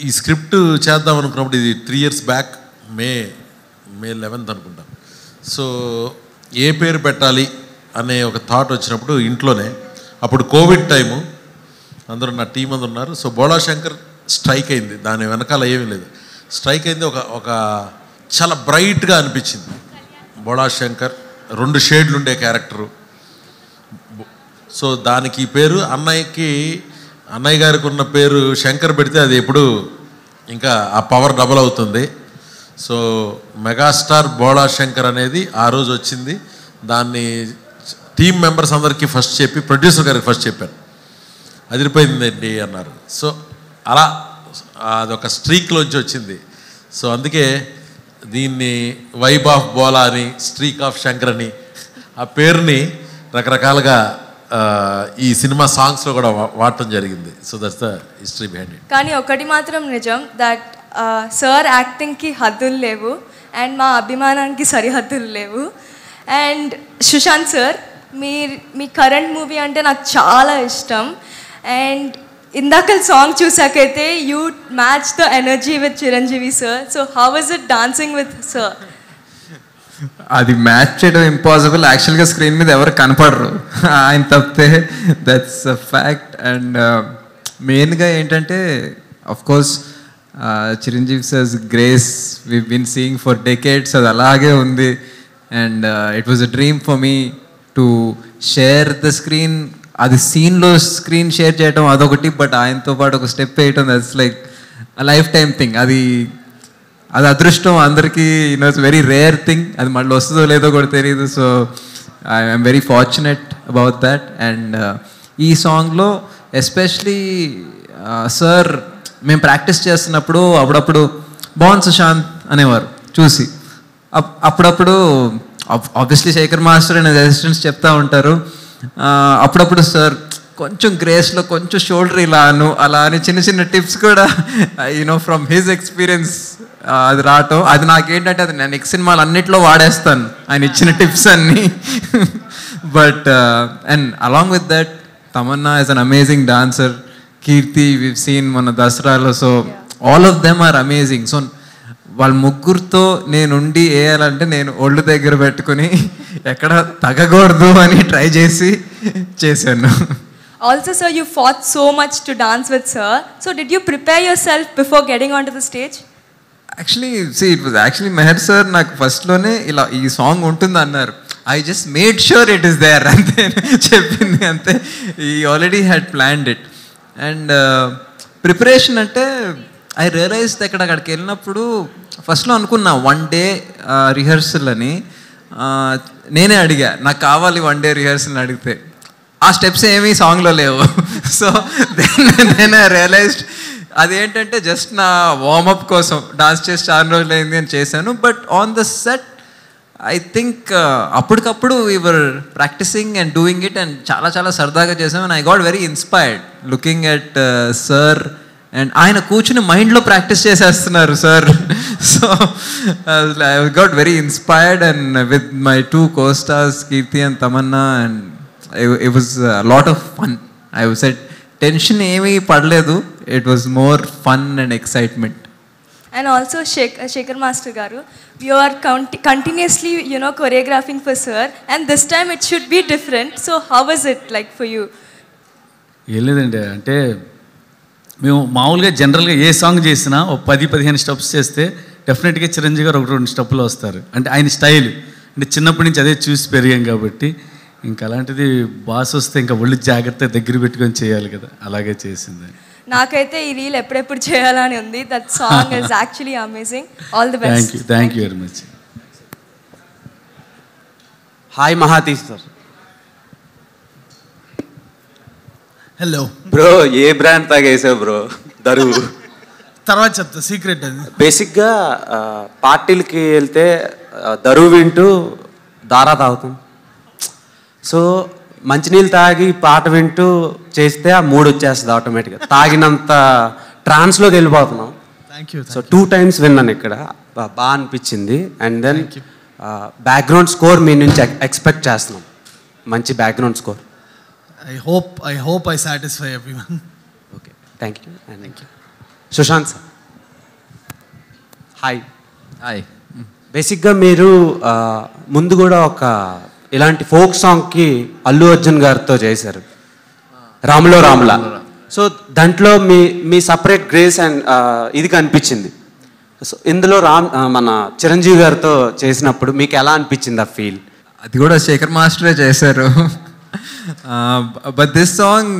ఈ స్క్రిప్ట్ చేద్దాం అనుకున్నప్పుడు ఇది 3 years బ్యాక్, మే 11th అనుకుంటాం. సో ఏ పేరు పెట్టాలి అనే ఒక థాట్ వచ్చినప్పుడు ఇంట్లోనే, అప్పుడు కోవిడ్ టైము, అందరూ నా టీం అందరు ఉన్నారు. సో బోళా శంకర్ స్ట్రైక్ అయింది, దాని వెనకాల ఏమీ లేదు, స్ట్రైక్ అయింది. ఒక చాలా బ్రైట్గా అనిపించింది బోళా శంకర్, 2 షేడ్లు ఉండే క్యారెక్టరు. సో దానికి పేరు అన్నయ్య గారికి ఉన్న పేరు శంకర్ పెడితే అది ఎప్పుడు ఇంకా ఆ పవర్ డబల్ అవుతుంది. సో మెగాస్టార్ బోళా శంకర్ అనేది ఆ రోజు వచ్చింది. దాన్ని టీమ్ మెంబర్స్ అందరికీ ఫస్ట్ చెప్పి ప్రొడ్యూసర్ గారికి ఫస్ట్ చెప్పాను. అదిరిపోయిందండి అన్నారు. సో అలా అదొక స్ట్రీక్లోంచి వచ్చింది. సో అందుకే దీన్ని వైబ్ ఆఫ్ బోలా అని, స్ట్రీక్ ఆఫ్ శంకర్ అని ఆ పేరుని రకరకాలుగా ఈ సినిమా సాంగ్స్లో కూడా వాడటం జరిగింది. So that's the history behind it. కానీ ఒకటి మాత్రం నిజం, దట్ సార్ యాక్టింగ్కి హద్దులు లేవు అండ్ మా అభిమానానికి సరిహద్దులు లేవు. అండ్ సుశాంత్ సార్, మీ కరెంట్ మూవీ అంటే నాకు చాలా ఇష్టం. అండ్ ఇందాక సాంగ్ చూసాకైతే you match the energy with Chiranjeevi sir. So how was it dancing with sir? అది మ్యాచ్ చేయడం ఇంపాసిబుల్. యాక్చువల్గా స్క్రీన్ మీద ఎవరు కనపడరు ఆయన తప్పితే, దట్స్ అ ఫ్యాక్ట్. అండ్ మెయిన్గా ఏంటంటే of course Chiranjeevi sir's grace we been seeing for decades, అది అలాగే ఉంది. And it was a dream for me to share the screen. అది సీన్లో స్క్రీన్ షేర్ చేయడం అదొకటి, బట్ ఆయనతో పాటు ఒక స్టెప్ వేయటం, that's like life time thing. అది అదృష్టం అందరికీ, ఇట్స్ వెరీ రేర్ థింగ్. అది మళ్ళీ వస్తుందో లేదో కూడా తెలియదు. So I'm very fortunate about that. And ఈ సాంగ్లో ఎస్పెషలీ సార్ మేము ప్రాక్టీస్ చేస్తున్నప్పుడు అప్పుడప్పుడు బాగుంది సుశాంత్ అనేవారు చూసి. అప్పుడప్పుడు obviously Shekhar master and assistants చెప్తా ఉంటారు. అప్పుడప్పుడు సార్ కొంచెం గ్రేస్లో కొంచెం షోల్డర్ అలా అని చిన్న చిన్న టిప్స్ కూడా ఫ్రమ్ హిజ్ ఎక్స్పీరియన్స్ అది రావటం. అది నాకేంటంటే అది నేను నెక్స్ట్ సినిమాలు అన్నింటిలో వాడేస్తాను ఆయన ఇచ్చిన టిప్స్ అన్నీ. But and along with that Tamannaah is an amazing dancer. Keerthy we've seen మన దసరాలో. So all of them are amazing. So వాళ్ళ ముగ్గురితో నేనుండి వేయాలంటే నేను ఒళ్ళు దగ్గర పెట్టుకుని ఎక్కడ తగ్గకూడదు అని ట్రై చేశాను. Also sir, you fought so much to dance with sir. So did you prepare yourself before getting onto the stage? Actually, see, it was actually Mehar sir నాకు ఫస్ట్లోనే ఇలా ఈ సాంగ్ ఉంటుంది అన్నారు. I just made sure it is there అంతే చెప్పింది అంతే. ఈ already had planned it. And preparation అంటే ఐ రియలైజ్డ్ అక్కడికి వెళ్ళినప్పుడు ఫస్ట్లో అనుకున్నా 1 day రిహర్సల్ అని. నేనే అడిగా నాకు కావాలి 1 day రిహర్సల్ అడిగితే ఆ స్టెప్స్ ఏమీ సాంగ్లో లేవు. సో దెన్ ఐ రియలైజ్డ్ అదేంటంటే జస్ట్ నా వార్మప్ కోసం డాన్స్ చేసి చాలా రోజులు అయింది అని చేశాను. But on the set I think అప్పటికప్పుడు we're practising and doing it and చాలా చాలా సరదాగా చేసాం. And I got very inspired looking at sir. And ఆయన కూర్చుని మైండ్లో ప్రాక్టీస్ చేసేస్తున్నారు sir. So I got very inspired and with my 2 co-stars Keerthy and Tamannaah. And it was lot of fun. I said tension ఏమీ పడలేదు. It was more fun and excitement. And also Shekhar Master garu, you are continuously choreographing for sir, and this time it should be different. So how was it like for you? ఏం లేదండి, అంటే మేము మామూలుగా జనరల్గా ఏ song చేసినా ఒక 10-15 steps చేస్తే డెఫినెట్గా చిరంజీవి గారు 1-2 స్టెప్పులు వస్తారు. అంటే ఆయన స్టైల్, అంటే చిన్నప్పటి నుంచి అదే చూసి పెరిగాం కాబట్టి ఇంకా అలాంటిది బాస్ వస్తే ఇంకా ఒళ్ళు జాగ్రత్త దగ్గర పెట్టుకొని చేయాలి కదా, అలాగే చేసింది. నాకైతే ఈ రీల్ ఎప్పుడెప్పుడు చేయాలని ఉంది. That song is actually amazing. All the best. Thank you very much. Hi Mahathi sir. Hello bro, ఏ బ్రాండ్ తాగేసావు బ్రో? దరువు తర్వాత చెప్తా, సీక్రెట్ అది. బేసిక్గా పార్టీలకి వెళ్తే దరువు వింటూ దారా తాగుతాం. సో మంచినీళ్ళు తాగి పాట వింటూ చేస్తే ఆ మూడు వచ్చేస్తుంది ఆటోమేటిక్గా. తాగినంత ట్రాన్స్లోకి వెళ్ళిపోతున్నాం. Thank you. సో 2 times విన్నాను ఇక్కడ, బాగా అనిపించింది. అండ్ దెన్ బ్యాక్గ్రౌండ్ స్కోర్ మీ నుంచి ఎక్స్పెక్ట్ చేస్తున్నాం, మంచి background score. I hope I satisfy everyone. Okay, thank you. And thank you. Sushanth sir, hi. Hi. బేసిక్గా మీరు ముందు కూడా ఒక ఇలాంటి ఫోక్ సాంగ్కి అల్లు అర్జున్ గారితో చేశారు, రాములో రాములా. సో దాంట్లో మీ సపరేట్ గ్రేస్ అండ్ ఇది కనిపించింది. సో ఇందులో మన చిరంజీవి గారితో చేసినప్పుడు మీకు ఎలా అనిపించింది ఆ ఫీల్? అది కూడా శేఖర్ మాస్టరే చేశారు. But this song,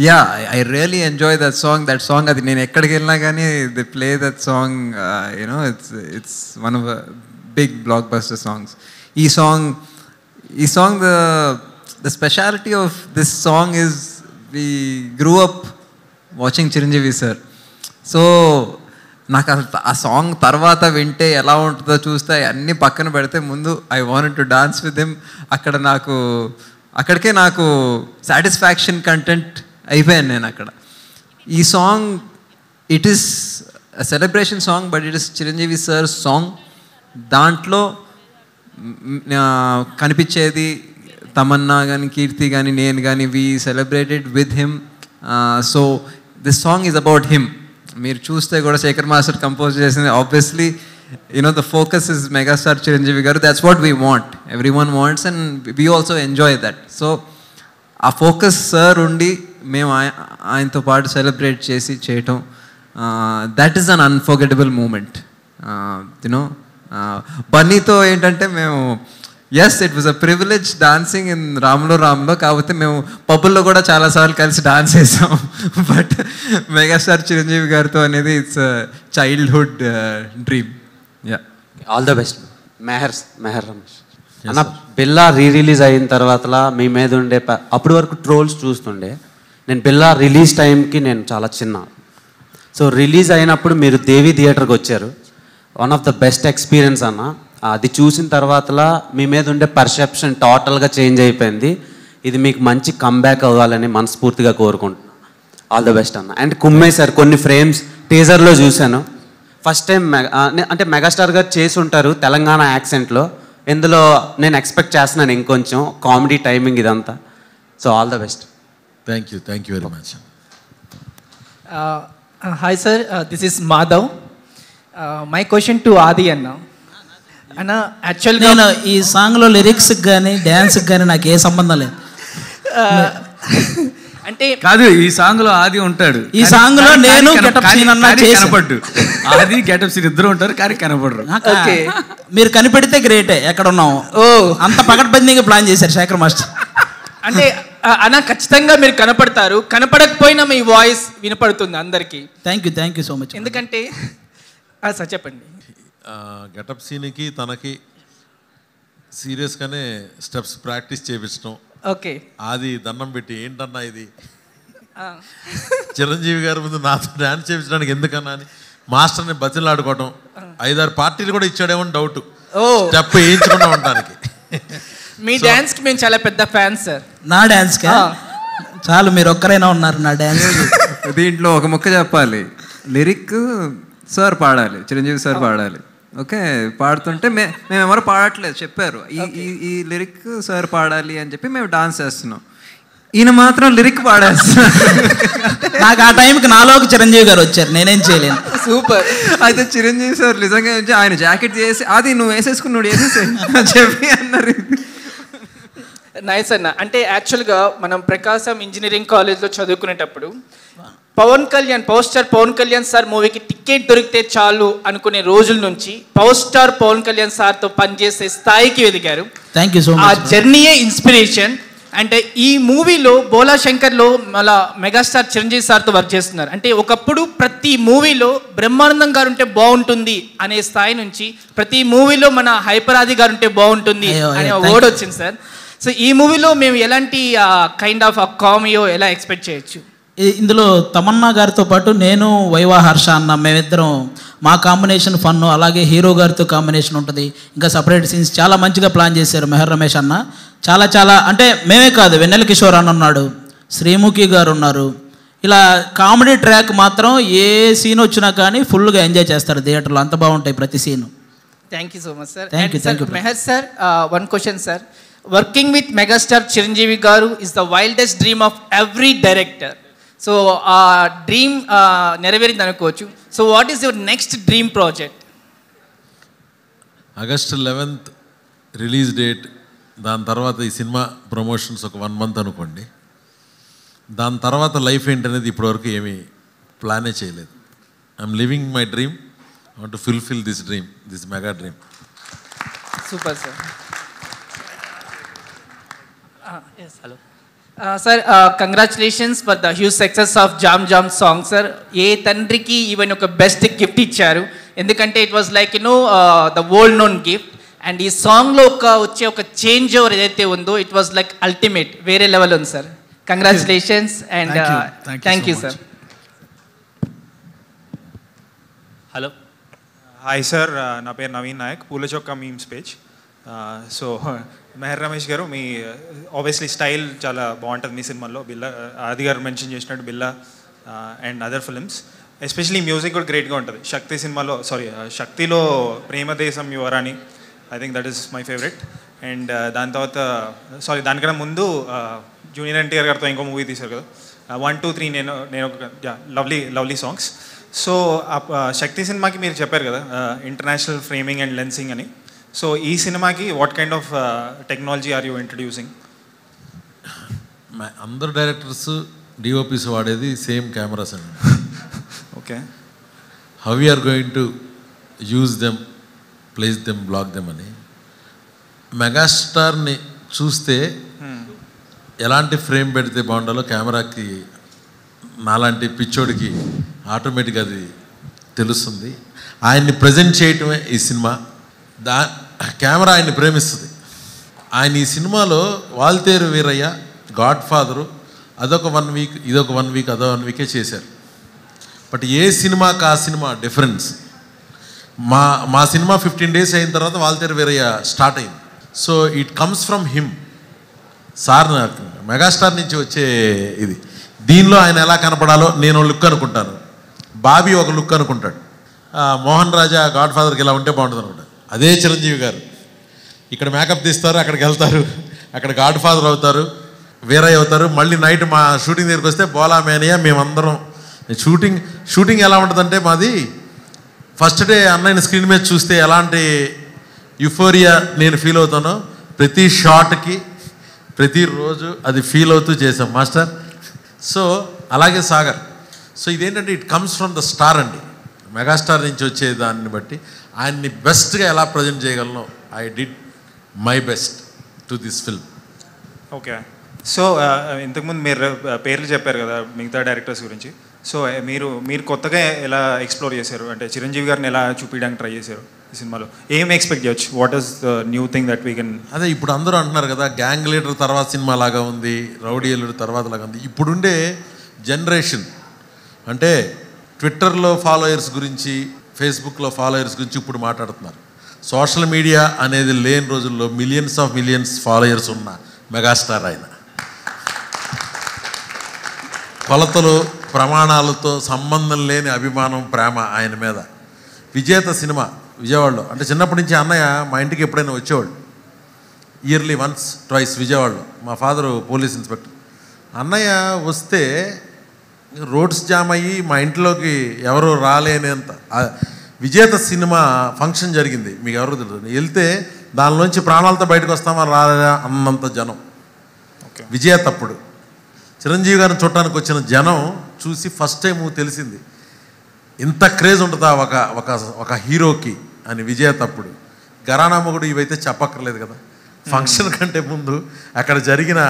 yeah, I really enjoy that song. That song అది నేను ఎక్కడికి వెళ్ళినా కానీ they play that song. You know it's one of big blockbuster songs. ఈ song, the speciality of this song is we grew up watching Chiranjeevi sir. So నాకు ఆ song తర్వాత వింటే ఎలా ఉంటుందో చూస్తే అన్నీ పక్కన పెడితే ముందు I wanted to dance with him. అక్కడికే నాకు సాటిస్ఫాక్షన్ కంటెంట్ అయిపోయాను నేను అక్కడ. ఈ song it is celebration song, but it is Chiranjeevi sir song. దాంట్లో కనిపించేది తమన్నా కానీ కీర్తి కానీ నేను కానీ we celebrated with him. So this song is about him. మీరు చూస్తే కూడా శేఖర్ మాస్టర్ కంపోజ్ చేసింది. Obviously the focus is megastar Chiranjeevi గారు. That's what we want, everyone wants, and we also enjoy that. So ఆ ఫోకస్ సార్ ఉండి మేము ఆయనతో పాటు సెలబ్రేట్ చేయటం, that is an unforgettable moment. బన్నీతో ఏంటంటే మేము, yes, it was a privilege dancing in రాములో. కాకపోతే మేము పబ్బుల్లో కూడా చాలాసార్లు కలిసి డాన్స్ చేసాం. బట్ మెగాస్టార్ చిరంజీవి గారితో అనేది it's childhood dream. Yeah, all the best. Mehar Ramesh అన్న, బిల్లా రిలీజ్ అయిన తర్వాత మీ మీద ఉండే అప్పటి వరకు ట్రోల్స్ చూస్తుండే. నేను బిల్లా రిలీజ్ టైంకి నేను చాలా చిన్న. సో రిలీజ్ అయినప్పుడు మీరు దేవి థియేటర్కి వచ్చారు. One of the best experience అన్న. అది చూసిన తర్వాత మీ మీద ఉండే పర్సెప్షన్ టోటల్గా చేంజ్ అయిపోయింది. ఇది మీకు మంచి కంబ్యాక్ అవ్వాలని మనస్ఫూర్తిగా కోరుకుంటున్నాను. ఆల్ ద బెస్ట్ అన్న. అండ్ కుమ్మే సార్, కొన్ని ఫ్రేమ్స్ టీజర్లో చూశాను. ఫస్ట్ టైం అంటే మెగాస్టార్ గారు చేసి ఉంటారు తెలంగాణ యాక్సెంట్లో. ఇందులో నేను ఎక్స్పెక్ట్ చేస్తున్నాను ఇంకొంచెం కామెడీ టైమింగ్ ఇదంతా. So all the best. Thank you very much. Hi sir, this is Madhav. My question to ఆది అన్న. అన్న, యాక్చువల్గా నేను ఈ సాంగ్లో లిరిక్స్కి కానీ డ్యాన్స్కి కానీ నాకు ఏ సంబంధం లేదు. అంటే కాదు, ఈ సాంగ్లో ఆది ఉంటాడు. ఈ సాంగ్లో నేను గెటప్ సీన్ అన్నా కనపడ్డు. ఆది గెటప్ సీన్ ఇద్దరు ఉంటారు కానీ కనపడరు. ఓకే, మీరు కనిపెడితే గ్రేటే. ఎక్కడ ఉన్నాము? ఓ, అంత పకడ్బందీగా ప్లాన్ చేశారు శేఖర్ మాస్టర్. అంటే అన్న, ఖచ్చితంగా మీరు కనపడతారు. కనపడకపోయినా మీ వాయిస్ వినపడుతుంది అందరికీ. Thank you so much. ఎందుకంటే సార్ చెప్పండి. గెటప్ సీన్కి తనకి సీరియస్గానే స్టెప్స్ ప్రాక్టీస్ చేయించడం. ఓకే, అది దండం పెట్టి ఏంటన్నా ఇది చిరంజీవి గారి ముందు నాతో డ్యాన్స్ చేయించడానికి ఎందుకన్నా అని మాస్టర్ని బతిలాడుకోవడం 5-6 పార్టీలు కూడా ఇచ్చాడేమో డౌట్ స్టెప్ వేయించకుండా ఉండడానికి. మీ డాన్స్కి మేము చాలా పెద్ద ఫ్యాన్స్ సార్. నా డాన్స్కా చాలు, మీరు ఒక్కరైనా ఉన్నారు నా డాన్స్. దీంట్లో ఒక ముక్క చెప్పాలి, లిరిక్ సార్ పాడాలి, చిరంజీవి సార్ పాడాలి. ఓకే, పాడుతుంటే మేము ఎవరు పాడట్లేదు, చెప్పారు ఈ లిరిక్ సార్ పాడాలి అని చెప్పి మేము డాన్స్ చేస్తున్నాం. ఈయన మాత్రం లిరిక్ పాడేస్తున్నారు. నాకు ఆ టైంకి నాలోకి చిరంజీవి గారు వచ్చారు, నేనేం చేయలేను. సూపర్. అయితే చిరంజీవి సార్ నిజంగా ఆయన జాకెట్ చేసి అది నువ్వు వేసేసుకుని నువ్వు వేసేసే చెప్పి అన్నారు. నైస్ అన్న. అంటే యాక్చువల్గా మనం ప్రకాశం ఇంజనీరింగ్ కాలేజ్లో చదువుకునేటప్పుడు power star Pawan Kalyan sir మూవీకి టికెట్ దొరికితే చాలు అనుకునే రోజుల నుంచి పవర్ స్టార్ పవన్ కళ్యాణ్ సార్తో పనిచేసే స్థాయికి ఎదిగారు. థ్యాంక్ యూ సో ఆ మచ్. జర్నీయే ఇన్స్పిరేషన్. అంటే ఈ మూవీలో బోలా శంకర్లో మళ్ళా మెగాస్టార్ చిరంజీవి సార్తో వర్క్ చేస్తున్నారు. అంటే ఒకప్పుడు ప్రతి మూవీలో బ్రహ్మానందం గారు ఉంటే బాగుంటుంది అనే స్థాయి నుంచి ప్రతి మూవీలో మన హైపరాది గారు ఉంటే బాగుంటుంది అనే వర్డ్ వచ్చింది సార్. సో ఈ మూవీలో మేము ఎలాంటి కైండ్ ఆఫ్ కామియో ఎలా ఎక్స్పెక్ట్ చేయొచ్చు? ఇందులో తమన్నా గారితో పాటు నేను వైవా హర్ష అన్న మేమిద్దరం మా కాంబినేషన్ ఫన్, అలాగే హీరో గారితో కాంబినేషన్ ఉంటుంది. ఇంకా సపరేట్ సీన్స్ చాలా మంచిగా ప్లాన్ చేశారు మెహర్ రమేష్ అన్న. చాలా అంటే మేమే కాదు, వెన్నెల కిషోర్ అన్న ఉన్నాడు, శ్రీముఖి గారు ఉన్నారు. ఇలా కామెడీ ట్రాక్ మాత్రం ఏ సీన్ వచ్చినా కానీ ఫుల్గా ఎంజాయ్ చేస్తారు థియేటర్లో, అంత బాగుంటాయి ప్రతి scene. Thank you so much sir. Thank you. Meher sir, one question sir. Working with megastar Chiranjeevi గారు is the wildest dream of every director. So ఆ డ్రీమ్ నెరవేరింది అనుకోవచ్చు. So what is your next dream project? August 11th release date. దాని తర్వాత ఈ cinema promotions ఒక 1 month అనుకోండి. దాని తర్వాత లైఫ్ ఏంటనేది ఇప్పటివరకు ఏమీ ప్లానే చేయలేదు. I'm living my dream. I want to fulfil this dream, this mega dream. Super sir. Hello sir, congratulations for the huge success of jam jam song sir. ఏ తండ్రికి ఈవెన్ ఒక బెస్ట్ గిఫ్ట్ ఇచ్చారు, ఎందుకంటే it was like the world known gift. And ఈ సాంగ్లో వచ్చే ఒక change over ఏదైతే ఉందో ఇట్ వాజ్ లైక్ అల్టిమేట్, వేరే లెవెల్ ఉంది sir. Congratulations and thank you sir. Hello, hi sir, నా పేరు నవీన్ నాయక్, పూలచొక్క memes page. So Meher Ramesh గారు, మీ ఆబ్వియస్లీ స్టైల్ చాలా బాగుంటుంది మీ సినిమాల్లో. బిల్లా, ఆది గారు మెన్షన్ చేసినట్టు బిల్లా and other films, especially music కూడా గ్రేట్గా ఉంటుంది. శక్తిలో ప్రేమదేశం యువరాణి, I think that is my favourite. And దాని తర్వాత దానికన్నా ముందు జూనియర్ ఎన్టీఆర్ గారితో ఇంకో మూవీ తీశారు కదా, 1, 2, 3. నేను ఒక లవ్లీ సాంగ్స్. సో శక్తి సినిమాకి మీరు చెప్పారు కదా ఇంటర్నేషనల్ ఫ్రేమింగ్ అండ్ లెన్సింగ్ అని. సో ఈ సినిమాకి what kind of technology are you introducing? అందరు డైరెక్టర్స్ డిఓపీస్ వాడేది సేమ్ కెమెరాస్ అండి. Okay, how we are going to use them, place them, block them అని. మెగాస్టార్ని చూస్తే ఎలాంటి ఫ్రేమ్ పెడితే బాగుండాలో కెమెరాకి నాలాంటి పిచ్చోడికి ఆటోమేటిక్గా అది తెలుస్తుంది. ఆయన్ని ప్రజెంట్ చేయటమే ఈ సినిమా. కెమెరా ఆయన్ని ప్రేమిస్తుంది. ఆయన ఈ సినిమాలో వాల్తేరు వీరయ్య, గాడ్ ఫాదరు అదొక 1 week, ఇదొక 1 week, అదో 1 week చేశారు. బట్ ఏ సినిమాకి ఆ సినిమా డిఫరెన్స్. మా సినిమా 15 days అయిన తర్వాత వాల్తేరు వీరయ్య స్టార్ట్ అయింది. So it comes from him. Sir నాకు మెగాస్టార్ నుంచి వచ్చే ఇది. దీనిలో ఆయన ఎలా కనపడాలో నేను లుక్ అనుకుంటాను, బాబీ ఒక లుక్ అనుకుంటాడు, మోహన్ రాజా గాడ్ ఫాదర్కి ఇలా ఉంటే బాగుంటుంది అనుకుంటాడు. అదే చిరంజీవి గారు ఇక్కడ మేకప్ తీస్తారు, అక్కడికి వెళ్తారు, అక్కడ గాడ్ ఫాదర్ అవుతారు, వీరయ్య అవుతారు. మళ్ళీ నైట్ మా షూటింగ్ దగ్గరికి వస్తే బోలా మేనయ్య. మేమందరం షూటింగ్ ఎలా ఉంటుందంటే మాది ఫస్ట్ డే అన్నయ్య స్క్రీన్ మీద చూస్తే ఎలాంటి యుఫోరియా నేను ఫీల్ అవుతానో ప్రతి షాట్కి ప్రతిరోజు అది ఫీల్ అవుతూ చేసాం మాస్టర్. సో అలాగే సాగర్. సో ఇదేంటంటే it comes from the star అండి. మెగాస్టార్ నుంచి వచ్చే దాన్ని బట్టి ఆయన్ని బెస్ట్గా ఎలా ప్రజెంట్ చేయగలను, I did my best to this film. Okay, so ఇంతకుముందు మీరు పేర్లు చెప్పారు కదా మిగతా డైరెక్టర్స్ గురించి. సో మీరు కొత్తగా ఎలా ఎక్స్ప్లోర్ చేశారు, అంటే చిరంజీవి గారిని ఎలా చూపించడానికి ట్రై చేశారు ఈ సినిమాలో? ఏం ఎక్స్పెక్ట్ చేయొచ్చు? What is the new thing that we can? అదే ఇప్పుడు అందరూ అంటున్నారు కదా గ్యాంగ్ లీడర్ తర్వాత సినిమా లాగా ఉంది, రౌడీ ఎల్లుడు తర్వాత లాగా ఉంది. ఇప్పుడుండే జనరేషన్ అంటే ట్విట్టర్లో ఫాలోయర్స్ గురించి, ఫేస్బుక్లో ఫాలోయర్స్ గురించి ఇప్పుడు మాట్లాడుతున్నారు. సోషల్ మీడియా అనేది లేని రోజుల్లో మిలియన్స్ ఫాలోయర్స్ ఉన్న మెగాస్టార్ ఆయన. కొలతలు ప్రమాణాలతో సంబంధం లేని అభిమానం, ప్రేమ ఆయన మీద. విజేత సినిమా విజయవాడలో, అంటే చిన్నప్పటి నుంచి అన్నయ్య మా ఇంటికి ఎప్పుడైనా వచ్చేవాళ్ళు, ఇయర్లీ వన్స్ ట్వైస్ విజయవాడలో. మా ఫాదరు పోలీస్ ఇన్స్పెక్టర్. అన్నయ్య వస్తే రోడ్స్ జామ్ అయ్యి మా ఇంట్లోకి ఎవరు రాలేనంత. విజేత సినిమా ఫంక్షన్ జరిగింది, మీకు ఎవరు తెలుసు. వెళ్తే దానిలోంచి ప్రాణాలతో బయటకు వస్తామా రాలేదా అన్నంత జనం. విజేత అప్పుడు చిరంజీవి గారిని చూడటానికి వచ్చిన జనం చూసి ఫస్ట్ టైం తెలిసింది ఇంత క్రేజ్ ఉంటుందా ఒక హీరోకి అని. విజేత అప్పుడు ఘరానా మొగుడు ఇవైతే చెప్పక్కర్లేదు కదా. ఫంక్షన్ కంటే ముందు అక్కడ జరిగిన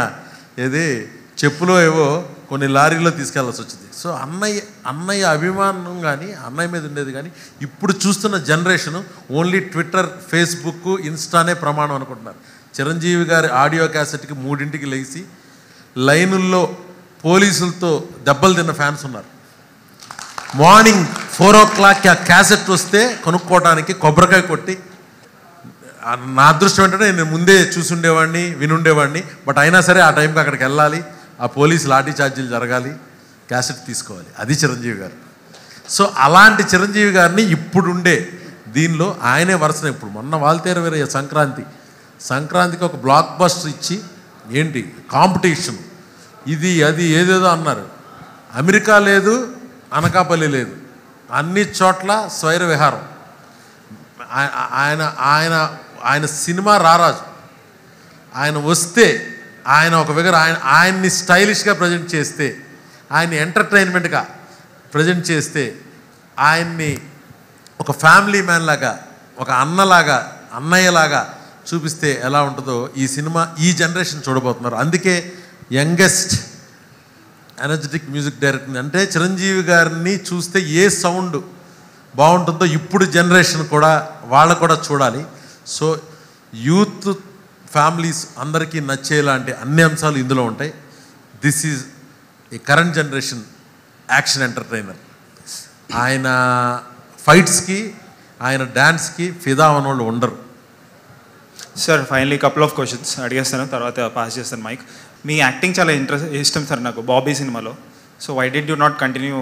చెప్పులో ఏవో కొన్ని లారీలో తీసుకెళ్లాల్సి వచ్చింది. సో అన్నయ్య అభిమానం కానీ అన్నయ్య మీద ఉండేది కానీ ఇప్పుడు చూస్తున్న జనరేషను ఓన్లీ ట్విట్టర్, ఫేస్బుక్, ఇన్స్టానే ప్రమాణం అనుకుంటున్నారు. చిరంజీవి గారి ఆడియో క్యాసెట్కి 3ంటికి లేచి లైనుల్లో పోలీసులతో దెబ్బలు తిన్న ఫ్యాన్స్ ఉన్నారు. మార్నింగ్ 4 o'clock ఆ క్యాసెట్ వస్తే కొనుక్కోవడానికి కొబ్బరికాయ కొట్టి, నా అదృష్టం ఏంటంటే నేను ముందే చూసుండేవాడిని, వినుండేవాడిని. బట్ అయినా సరే ఆ టైంకి అక్కడికి వెళ్ళాలి, ఆ పోలీసు లాఠీ ఛార్జీలు జరగాలి, క్యాసెట్ తీసుకోవాలి. అది చిరంజీవి గారు. సో అలాంటి చిరంజీవి గారిని ఇప్పుడుండే దీనిలో ఆయనే వరుసన. ఇప్పుడు మొన్న వాల్తేరు వీరయ్య సంక్రాంతికి ఒక బ్లాక్ బస్టర్ ఇచ్చి ఏంటి కాంపిటీషన్, ఇది అది ఏదేదో అన్నారు. అమెరికా లేదు, అనకాపల్లి లేదు, అన్ని చోట్ల స్వైర విహారం. ఆయన సినిమా రారాజు. ఆయన వస్తే ఆయన ఒక ఫిగర్. ఆయన్ని స్టైలిష్గా ప్రజెంట్ చేస్తే, ఆయన్ని ఎంటర్టైన్మెంట్గా ప్రజెంట్ చేస్తే, ఆయన్ని ఒక ఫ్యామిలీ మ్యాన్ లాగా, ఒక అన్నలాగా, అన్నయ్యలాగా చూపిస్తే ఎలా ఉంటుందో ఈ సినిమా ఈ జనరేషన్ చూడబోతున్నారు. అందుకే యంగెస్ట్ ఎనర్జెటిక్ మ్యూజిక్ డైరెక్టర్ అంటే చిరంజీవి గారిని చూస్తే ఏ సౌండ్ బాగుంటుందో ఇప్పుడు జనరేషన్ కూడా వాళ్ళు కూడా చూడాలి. సో యూత్ ఫ్యామిలీస్ అందరికీ నచ్చేలాంటి అన్ని అంశాలు ఇందులో ఉంటాయి. This is a current generation action entertainer. ఆయన ఫైట్స్కి, ఆయన డ్యాన్స్కి ఫిదా అన్నోళ్ళు ఉండరు. Sir finally couple of questions అడిగేస్తాను, తర్వాత పాస్ చేస్తాను మైక్. మీ యాక్టింగ్ చాలా ఇష్టం సార్ నాకు బాబీ సినిమాలో. So why did you not continue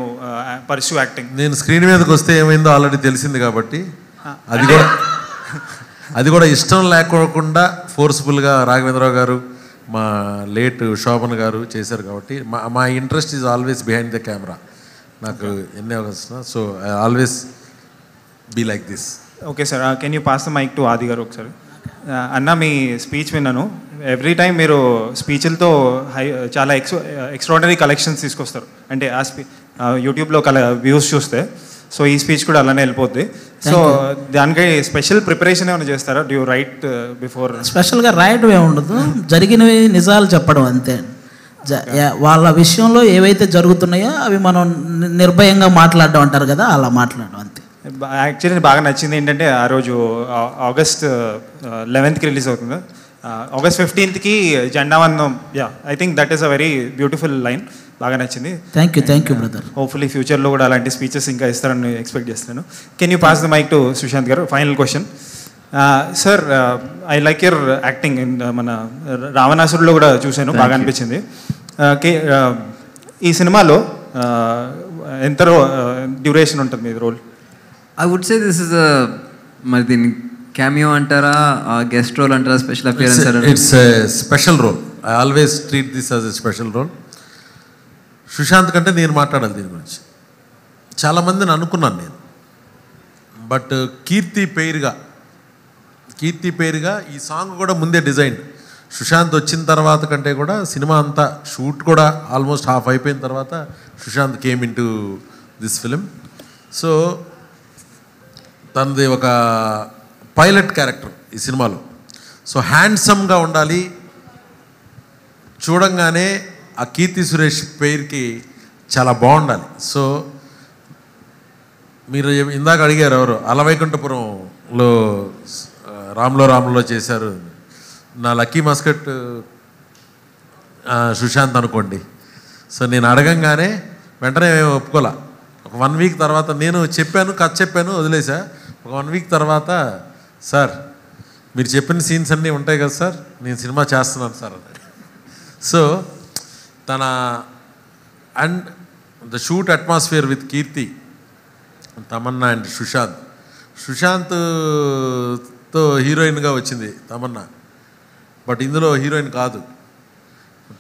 pursue acting? నేను స్క్రీన్ మీదకి వస్తే ఏమైందో ఆల్రెడీ తెలిసింది కాబట్టి అది కూడా ఇష్టం లేకోకుండా ఫోర్స్ఫుల్గా రాఘవేంద్రరావు గారు, మా లేట్ శోభన్ గారు చేశారు కాబట్టి మా interest is always behind the camera. నాకు ఎన్ని అవకాశం. So I always be like this. Okay sir, can you pass the mic to Aadi గారు ఒకసారి? అన్న మీ స్పీచ్ విన్నాను. ఎవ్రీ టైం మీరు స్పీచ్లతో చాలా ఎక్స్ట్రాడనరీ కలెక్షన్స్ తీసుకొస్తారు. అంటే ఆ యూట్యూబ్లో వ్యూస్ చూస్తే. సో ఈ స్పీచ్ కూడా అలానే వెళ్ళిపోద్ది. సో దానికి స్పెషల్ ప్రిపరేషన్ ఏమైనా చేస్తారా? Do you right before? స్పెషల్గా రాయడం ఏముండదు, జరిగినవి నిజాలు చెప్పడం అంతే. వాళ్ళ విషయంలో ఏవైతే జరుగుతున్నాయో అవి మనం నిర్భయంగా మాట్లాడడం అంటారు కదా, అలా మాట్లాడడం అంతే. యాక్చువల్లీ బాగా నచ్చింది ఏంటంటే ఆ రోజు ఆగస్ట్ 11th రిలీజ్ అవుతుంది, ఆగస్ట్ 15th జెండా వందనం. Yeah, I think that is a very beautiful line. బాగా నచ్చింది. Thank you brother. హోప్ఫుల్లీ ఫ్యూచర్లో కూడా అలాంటి స్పీచెస్ ఇంకా ఇస్తారని ఎక్స్పెక్ట్ చేస్తున్నాను. Can you pass the mic to Sushanth గారు? Final question. Sir I like your acting. మన రావణాసురులో కూడా చూశాను, బాగా అనిపించింది. ఈ సినిమాలో ఎంత డ్యూరేషన్ ఉంటుంది మీ role? I would say this is మరి దీన్ని cameo అంటారా, గెస్ట్ రోల్ అంటారా, స్పెషల్ అపియరెన్స్ అంటారా? It's a special role. I always treat this as a special role. Sushanth కంటే నేను మాట్లాడాలి దీని గురించి. చాలామందిని అనుకున్నాను నేను, బట్ కీర్తి పేరుగా ఈ సాంగ్ కూడా ముందే డిజైన్. సుశాంత్ వచ్చిన తర్వాత కంటే కూడా సినిమా అంతా షూట్ కూడా ఆల్మోస్ట్ హాఫ్ అయిపోయిన తర్వాత Sushanth came into this film. So తనది ఒక పైలట్ క్యారెక్టర్ ఈ సినిమాలో. సో హ్యాండ్సమ్గా ఉండాలి, చూడంగానే ఆ కీర్తి సురేష్ పేరుకి చాలా బాగుండాలి. సో మీరు ఇందాక అడిగారు ఎవరు అలవైకుంఠపురంలో రాములో చేశారు. నా లక్కీ మస్కట్ సుశాంత్ అనుకోండి. సో నేను అడగంగానే వెంటనే ఒప్పుకోలే. ఒక 1 వీక్ తర్వాత నేను చెప్పాను, కథ చెప్పాను, వదిలేసా. ఒక 1 వీక్ తర్వాత, సార్ మీరు చెప్పిన సీన్స్ అన్నీ ఉంటాయి కదా సార్, నేను సినిమా చేస్తున్నాను సార్ అన్నాడు. సో తన and the shoot atmosphere with Keerthy, Tamannaah and సుశాంత్తో హీరోయిన్గా వచ్చింది తమన్నా, బట్ ఇందులో హీరోయిన్ కాదు.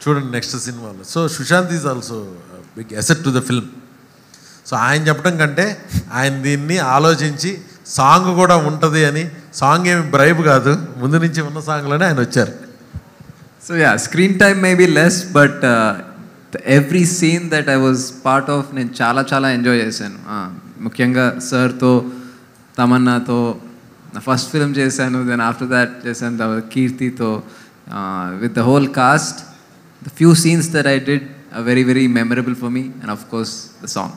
చూడండి నెక్స్ట్ సినిమాలో. So Sushanth is also big asset to the film. So ఆయన చెప్పడం కంటే ఆయన దీన్ని ఆలోచించి సాంగ్ కూడా ఉంటుంది అని, సాంగ్ ఏమి బ్రైబ్ కాదు, ముందు నుంచి ఉన్న సాంగ్లోనే ఆయన వచ్చారు. So yeah, screen time may be less, but every scene that I was part of నేను చాలా చాలా ఎంజాయ్ చేశాను. ముఖ్యంగా సార్తో, తమన్నాతో ఫస్ట్ ఫిల్మ్ చేశాను, దెన్ ఆఫ్టర్ దాట్ చేశాను కీర్తితో, with the whole cast. The few scenes that I did are very very memorable for me, and of course the song.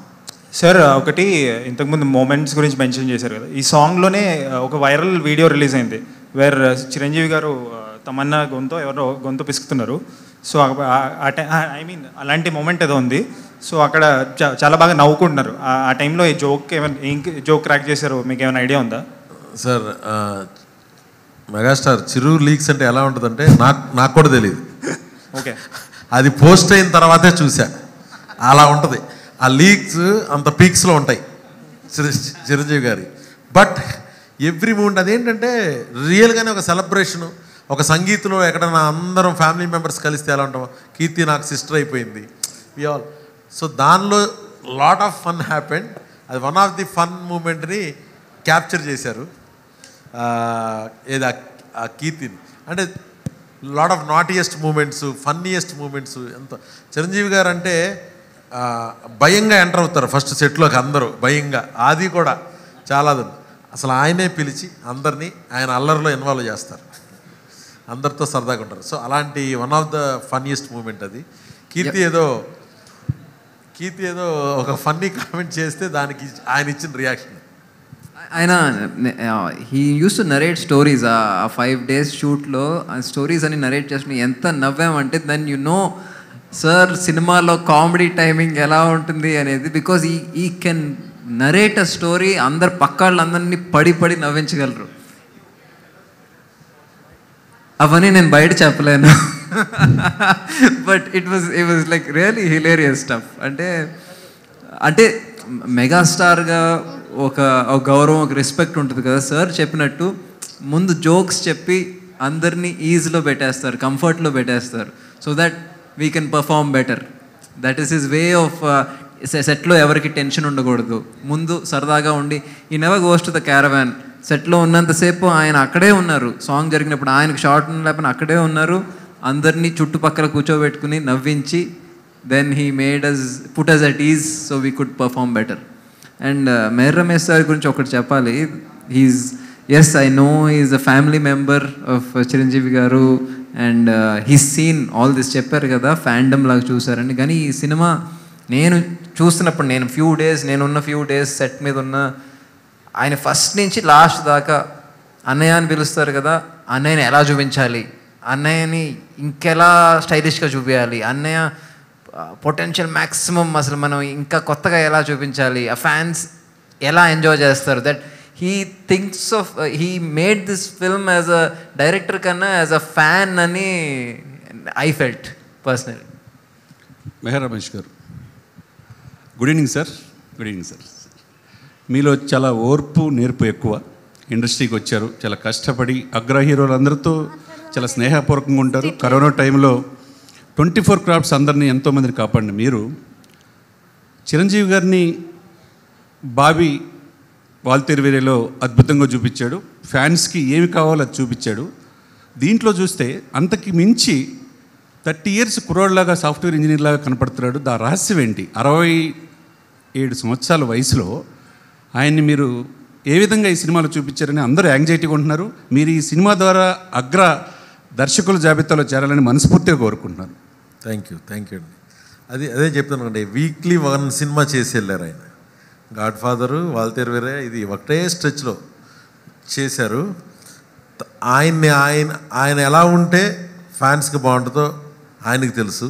Sir ఒకటి ఇంతకుముందు మూమెంట్స్ గురించి మెన్షన్ చేశారు కదా, ఈ సాంగ్లోనే ఒక వైరల్ వీడియో రిలీజ్ అయింది వేర్ చిరంజీవి గారు తమన్నా ఎవరో గొంతు పిసుకుతున్నారు. సో ఐ మీన్ అలాంటి మూమెంట్ ఏదో ఉంది. సో అక్కడ చాలా బాగా నవ్వుకుంటున్నారు. ఆ టైంలో ఈ జోక్ ఏమైనా జోక్ క్రాక్ చేశారు, మీకు ఏమైనా ఐడియా ఉందా? సార్ మెగాస్టార్ చిరు లీక్స్ అంటే ఎలా ఉంటుందంటే నాకు కూడా తెలియదు. ఓకే, అది పోస్ట్ అయిన తర్వాతే చూసా. అలా ఉంటుంది. ఆ లీక్స్ అంత పీక్స్లో ఉంటాయి చిరంజీవి గారి. బట్ ఎవ్రీ మూమెంట్ అదేంటంటే రియల్గానే ఒక సెలబ్రేషను. ఒక సంగీతంలో ఎక్కడైనా అందరం ఫ్యామిలీ మెంబర్స్ కలిస్తే ఎలా ఉంటాం, కీర్తి నాకు సిస్టర్ అయిపోయింది, వి ఆల్. సో దానిలో లాట్ ఆఫ్ ఫన్ హ్యాపెండ్. అది వన్ ఆఫ్ ది ఫన్ మూమెంట్ని క్యాప్చర్ చేశారు. ఏది ఆ కీర్తిని అంటే lot of naughtiest moments, funniest moments. ఎంత చిరంజీవి గారు అంటే భయంగా ఎంటర్ అవుతారు ఫస్ట్ సెట్లోకి, అందరూ భయంగా. అది కూడా చాలా అసలు ఆయనే పిలిచి అందరినీ ఆయన అల్లరిలో ఇన్వాల్వ్ చేస్తారు, అందరితో సరదాగా ఉంటారు. సో అలాంటి one of the funniest moment అది. కీర్తి ఏదో ఒక ఫన్నీ కామెంట్ చేస్తే దానికి ఆయన ఇచ్చిన రియాక్షన్. ఆయన he use to narrate stories. ఆ 5 days షూట్లో ఆ స్టోరీస్ అని నరేట్ చేసిన ఎంత నవ్వామంటే దెన్ యు నో సార్ సినిమాలో కామెడీ టైమింగ్ ఎలా ఉంటుంది అనేది. బికాజ్ ఈ కెన్ నరేట్ అ స్టోరీ, అందరు పక్కాళ్ళందరినీ పడి నవ్వించగలరు. అవన్నీ నేను బయట చెప్పలేను. But it was like really hilarious stuff. అంటే మెగాస్టార్గా ఒక గౌరవం, ఒక రెస్పెక్ట్ ఉంటుంది కదా. సార్ చెప్పినట్టు ముందు జోక్స్ చెప్పి అందరినీ ఈజీలో పెట్టేస్తారు, కంఫర్ట్లో పెట్టేస్తారు, so that we can perform better. That is his way of. సెట్లో ఎవరికి టెన్షన్ ఉండకూడదు, ముందు సరదాగా ఉండి. ఈ never goes to the caravan. సెట్లో ఉన్నంతసేపు ఆయన అక్కడే ఉన్నారు, సాంగ్ జరిగినప్పుడు ఆయనకు షార్ట్ లేకపోయినా అక్కడే ఉన్నారు, అందరినీ చుట్టుపక్కల కూర్చోబెట్టుకుని నవ్వించి then he made us put us at ease so we could perform better. And Meher Ramesh sir గురించి ఒకటి చెప్పాలి. Yes I know is a family member of Chiranjeevi గారు and he's seen all this. చెప్పారు కదా ఫ్యాండమ్ లాగా చూసారని. కానీ ఈ సినిమా నేను చూస్తున్నప్పుడు నేనున్న ఫ్యూ డేస్ సెట్ మీద ఉన్న, ఆయన ఫస్ట్ నుంచి లాస్ట్ దాకా అన్నయ్య అని పిలుస్తారు కదా, అన్నయ్యని ఎలా చూపించాలి, అన్నయ్యని ఇంకెలా స్టైలిష్గా చూపించాలి, అన్నయ్య పొటెన్షియల్ మ్యాక్సిమం అసలు మనం ఇంకా కొత్తగా ఎలా చూపించాలి, ఆ ఫ్యాన్స్ ఎలా ఎంజాయ్ చేస్తారు. That he thinks of, he made this film as a director కన్నా యాజ్ అ ఫ్యాన్ అని I felt personally. Meher Ramesh గారు, good evening sir. Good evening sir. మీలో చాలా ఓర్పు నేర్పు ఎక్కువ. ఇండస్ట్రీకి వచ్చారు, చాలా కష్టపడి అగ్ర హీరోలందరితో చాలా స్నేహపూర్వకంగా ఉంటారు. కరోనా టైంలో 24 క్రాఫ్ట్స్ అందరినీ ఎంతోమందిని కాపాడిన మీరు చిరంజీవి గారిని బాబీ వాల్తేరువేరేలో అద్భుతంగా చూపించాడు. ఫ్యాన్స్కి ఏమి కావాలో అది చూపించాడు. దీంట్లో చూస్తే అంతకి మించి 30 years కుర్రోడ్లాగా సాఫ్ట్వేర్ ఇంజనీర్ లాగా కనపడుతున్నాడు. దా రహస్యం ఏంటి? 67 సంవత్సరాల వయసులో ఆయన్ని మీరు ఏ విధంగా ఈ సినిమాలో చూపించారని అందరూ యాంగ్జైటీగా ఉంటున్నారు. మీరు ఈ సినిమా ద్వారా అగ్ర దర్శకుల జాబితాలో చేరాలని మనస్ఫూర్తిగా కోరుకుంటున్నాను. థ్యాంక్ యూ అండి. అదే చెప్తాను అండి. వీక్లీ 1 సినిమా చేసి వెళ్ళారు ఆయన. గాడ్ ఫాదరు, వాల్తేరువేరే ఇది ఒకటే స్ట్రెచ్లో చేశారు. ఆయన ఎలా ఉంటే ఫ్యాన్స్కి బాగుంటుందో ఆయనకి తెలుసు.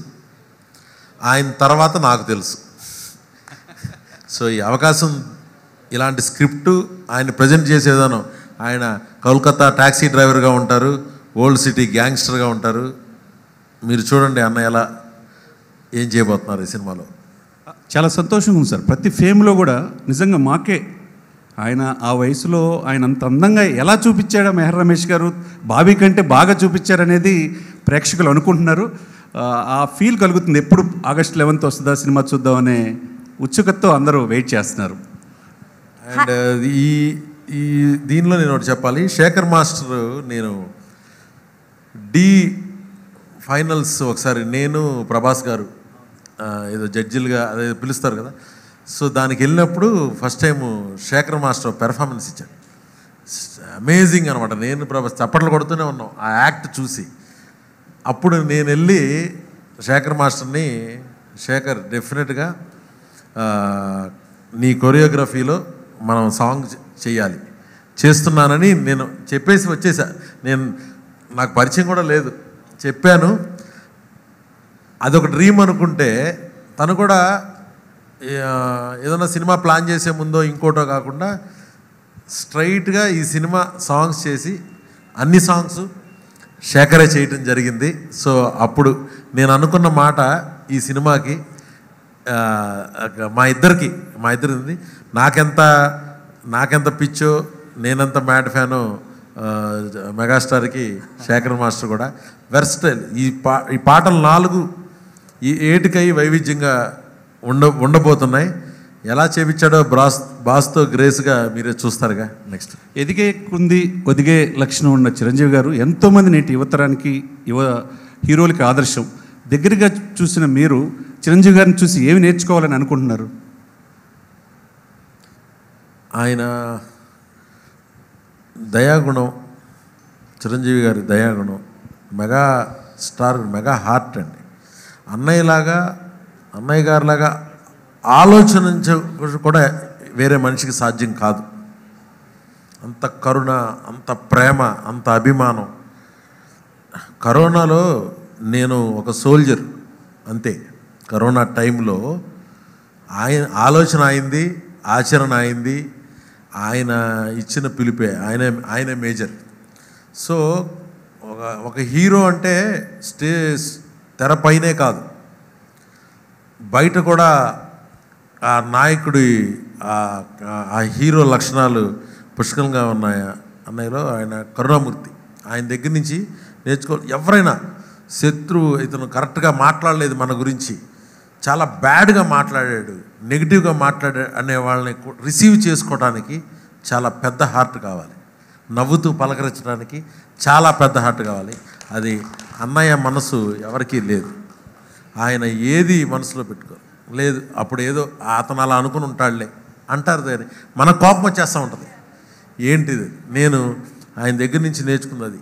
ఆయన తర్వాత నాకు తెలుసు. సో ఈ అవకాశం, ఇలాంటి స్క్రిప్టు ఆయన ప్రజెంట్ చేసే విధానం, ఆయన కోల్కతా ట్యాక్సీ డ్రైవర్గా ఉంటారు, ఓల్డ్ సిటీ గ్యాంగ్స్టర్గా ఉంటారు. మీరు చూడండి అన్న ఎలా ఏం చేయబోతున్నారు ఈ సినిమాలో. చాలా సంతోషంగా ఉంది సార్. ప్రతి ఫేమ్లో కూడా నిజంగా మాకే ఆయన ఆ వయసులో ఆయన అంత అందంగా ఎలా చూపించాడో మెహర్ రమేష్ గారు, బాబీ కంటే బాగా చూపించారనేది ప్రేక్షకులు అనుకుంటున్నారు. ఆ ఫీల్ కలుగుతుంది. ఎప్పుడు ఆగస్ట్ 11th వస్తుందా సినిమా చూద్దాం అనే ఉత్సుకతతో అందరూ వెయిట్ చేస్తున్నారు. అండ్ ఈ దీనిలో నేను ఒకటి చెప్పాలి. శేఖర్ మాస్టర్, నేను డి ఫైనల్స్ ఒకసారి నేను ప్రభాస్ గారు ఏదో జడ్జిలుగా అదే పిలుస్తారు కదా, సో దానికి వెళ్ళినప్పుడు first time Shekhar master performance ఇచ్చాడు. అమేజింగ్ అనమాట. నేను ప్రభాస్ చప్పట్లు కొడుతూనే ఉన్నాం ఆ యాక్ట్ చూసి. అప్పుడు నేను వెళ్ళి శేఖర్ మాస్టర్ని, శేఖర్ డెఫినెట్గా నీ కొరియోగ్రఫీలో మనం సాంగ్ చేయాలి, చేస్తున్నానని నేను చెప్పేసి వచ్చేసా. నాకు పరిచయం కూడా లేదు, చెప్పాను. అదొక డ్రీమ్ అనుకుంటే తను కూడా ఏదైనా సినిమా ప్లాన్ చేసే ముందో ఇంకోటో కాకుండా స్ట్రైట్గా ఈ సినిమా సాంగ్స్ చేసి అన్ని సాంగ్స్ శేఖరే చేయటం జరిగింది. సో అప్పుడు నేను అనుకున్న మాట ఈ సినిమాకి మా ఇద్దరిది నాకెంత పిచ్చో, నేనెంత మ్యాడ్ ఫ్యానో మెగాస్టార్కి శేఖర్ మాస్టర్ కూడా వెర్స్టైల్. ఈ పాటలు 4 ఈ ఏటికై వైవిధ్యంగా ఉండబోతున్నాయి. ఎలా చేపించాడో బాస్తో గ్రేస్గా మీరే చూస్తారుగా. నెక్స్ట్ ఎదిగే కుంది ఒదిగే లక్షణం ఉన్న చిరంజీవి గారు ఎంతోమంది నేటి యువతరానికి హీరోలకి ఆదర్శం. దగ్గరగా చూసిన మీరు చిరంజీవి గారిని చూసి ఏమి నేర్చుకోవాలని అనుకుంటున్నారు? ఆయన దయాగుణం, చిరంజీవి గారి దయాగుణం, మెగా స్టార్, మెగా హార్ట్ అండి. అన్నయ్య గారిలాగా ఆలోచన కూడా వేరే మనిషికి సాధ్యం కాదు. అంత కరుణ, అంత ప్రేమ, అంత అభిమానం. కరోనాలో నేను ఒక సోల్జర్ అంతే. కరోనా టైంలో ఆలోచన అయింది, ఆచరణ అయింది. ఆయన ఇచ్చిన పిలిపే, ఆయనే మేజర్. సో ఒక హీరో అంటే తెరపైనే కాదు, బయట కూడా ఆ నాయకుడి ఆ హీరో లక్షణాలు పుష్కలంగా ఉన్నాయి అన్నయ్యలో. ఆయన కరుణామూర్తి. ఆయన దగ్గర నుంచి నేర్చుకోవాలి. ఎవరైనా శత్రువు ఇతను కరెక్ట్గా మాట్లాడలేదు మన గురించి, చాలా బ్యాడ్గా మాట్లాడాడు, నెగిటివ్గా మాట్లాడాడు అనే వాళ్ళని రిసీవ్ చేసుకోవడానికి చాలా పెద్ద హార్ట్ కావాలి. నవ్వుతూ పలకరించడానికి చాలా పెద్ద హార్ట్ కావాలి. అది అన్నయ్య మనసు ఎవరికీ లేదు. ఆయన ఏది మనసులో పెట్టుకో లేదు. అప్పుడు ఏదో అతను అలా అనుకుని ఉంటాడులే అంటారు. దాన్ని మన కోపం వచ్చేస్తూ ఉంటుంది. ఏంటిది నేను ఆయన దగ్గర నుంచి నేర్చుకున్నది.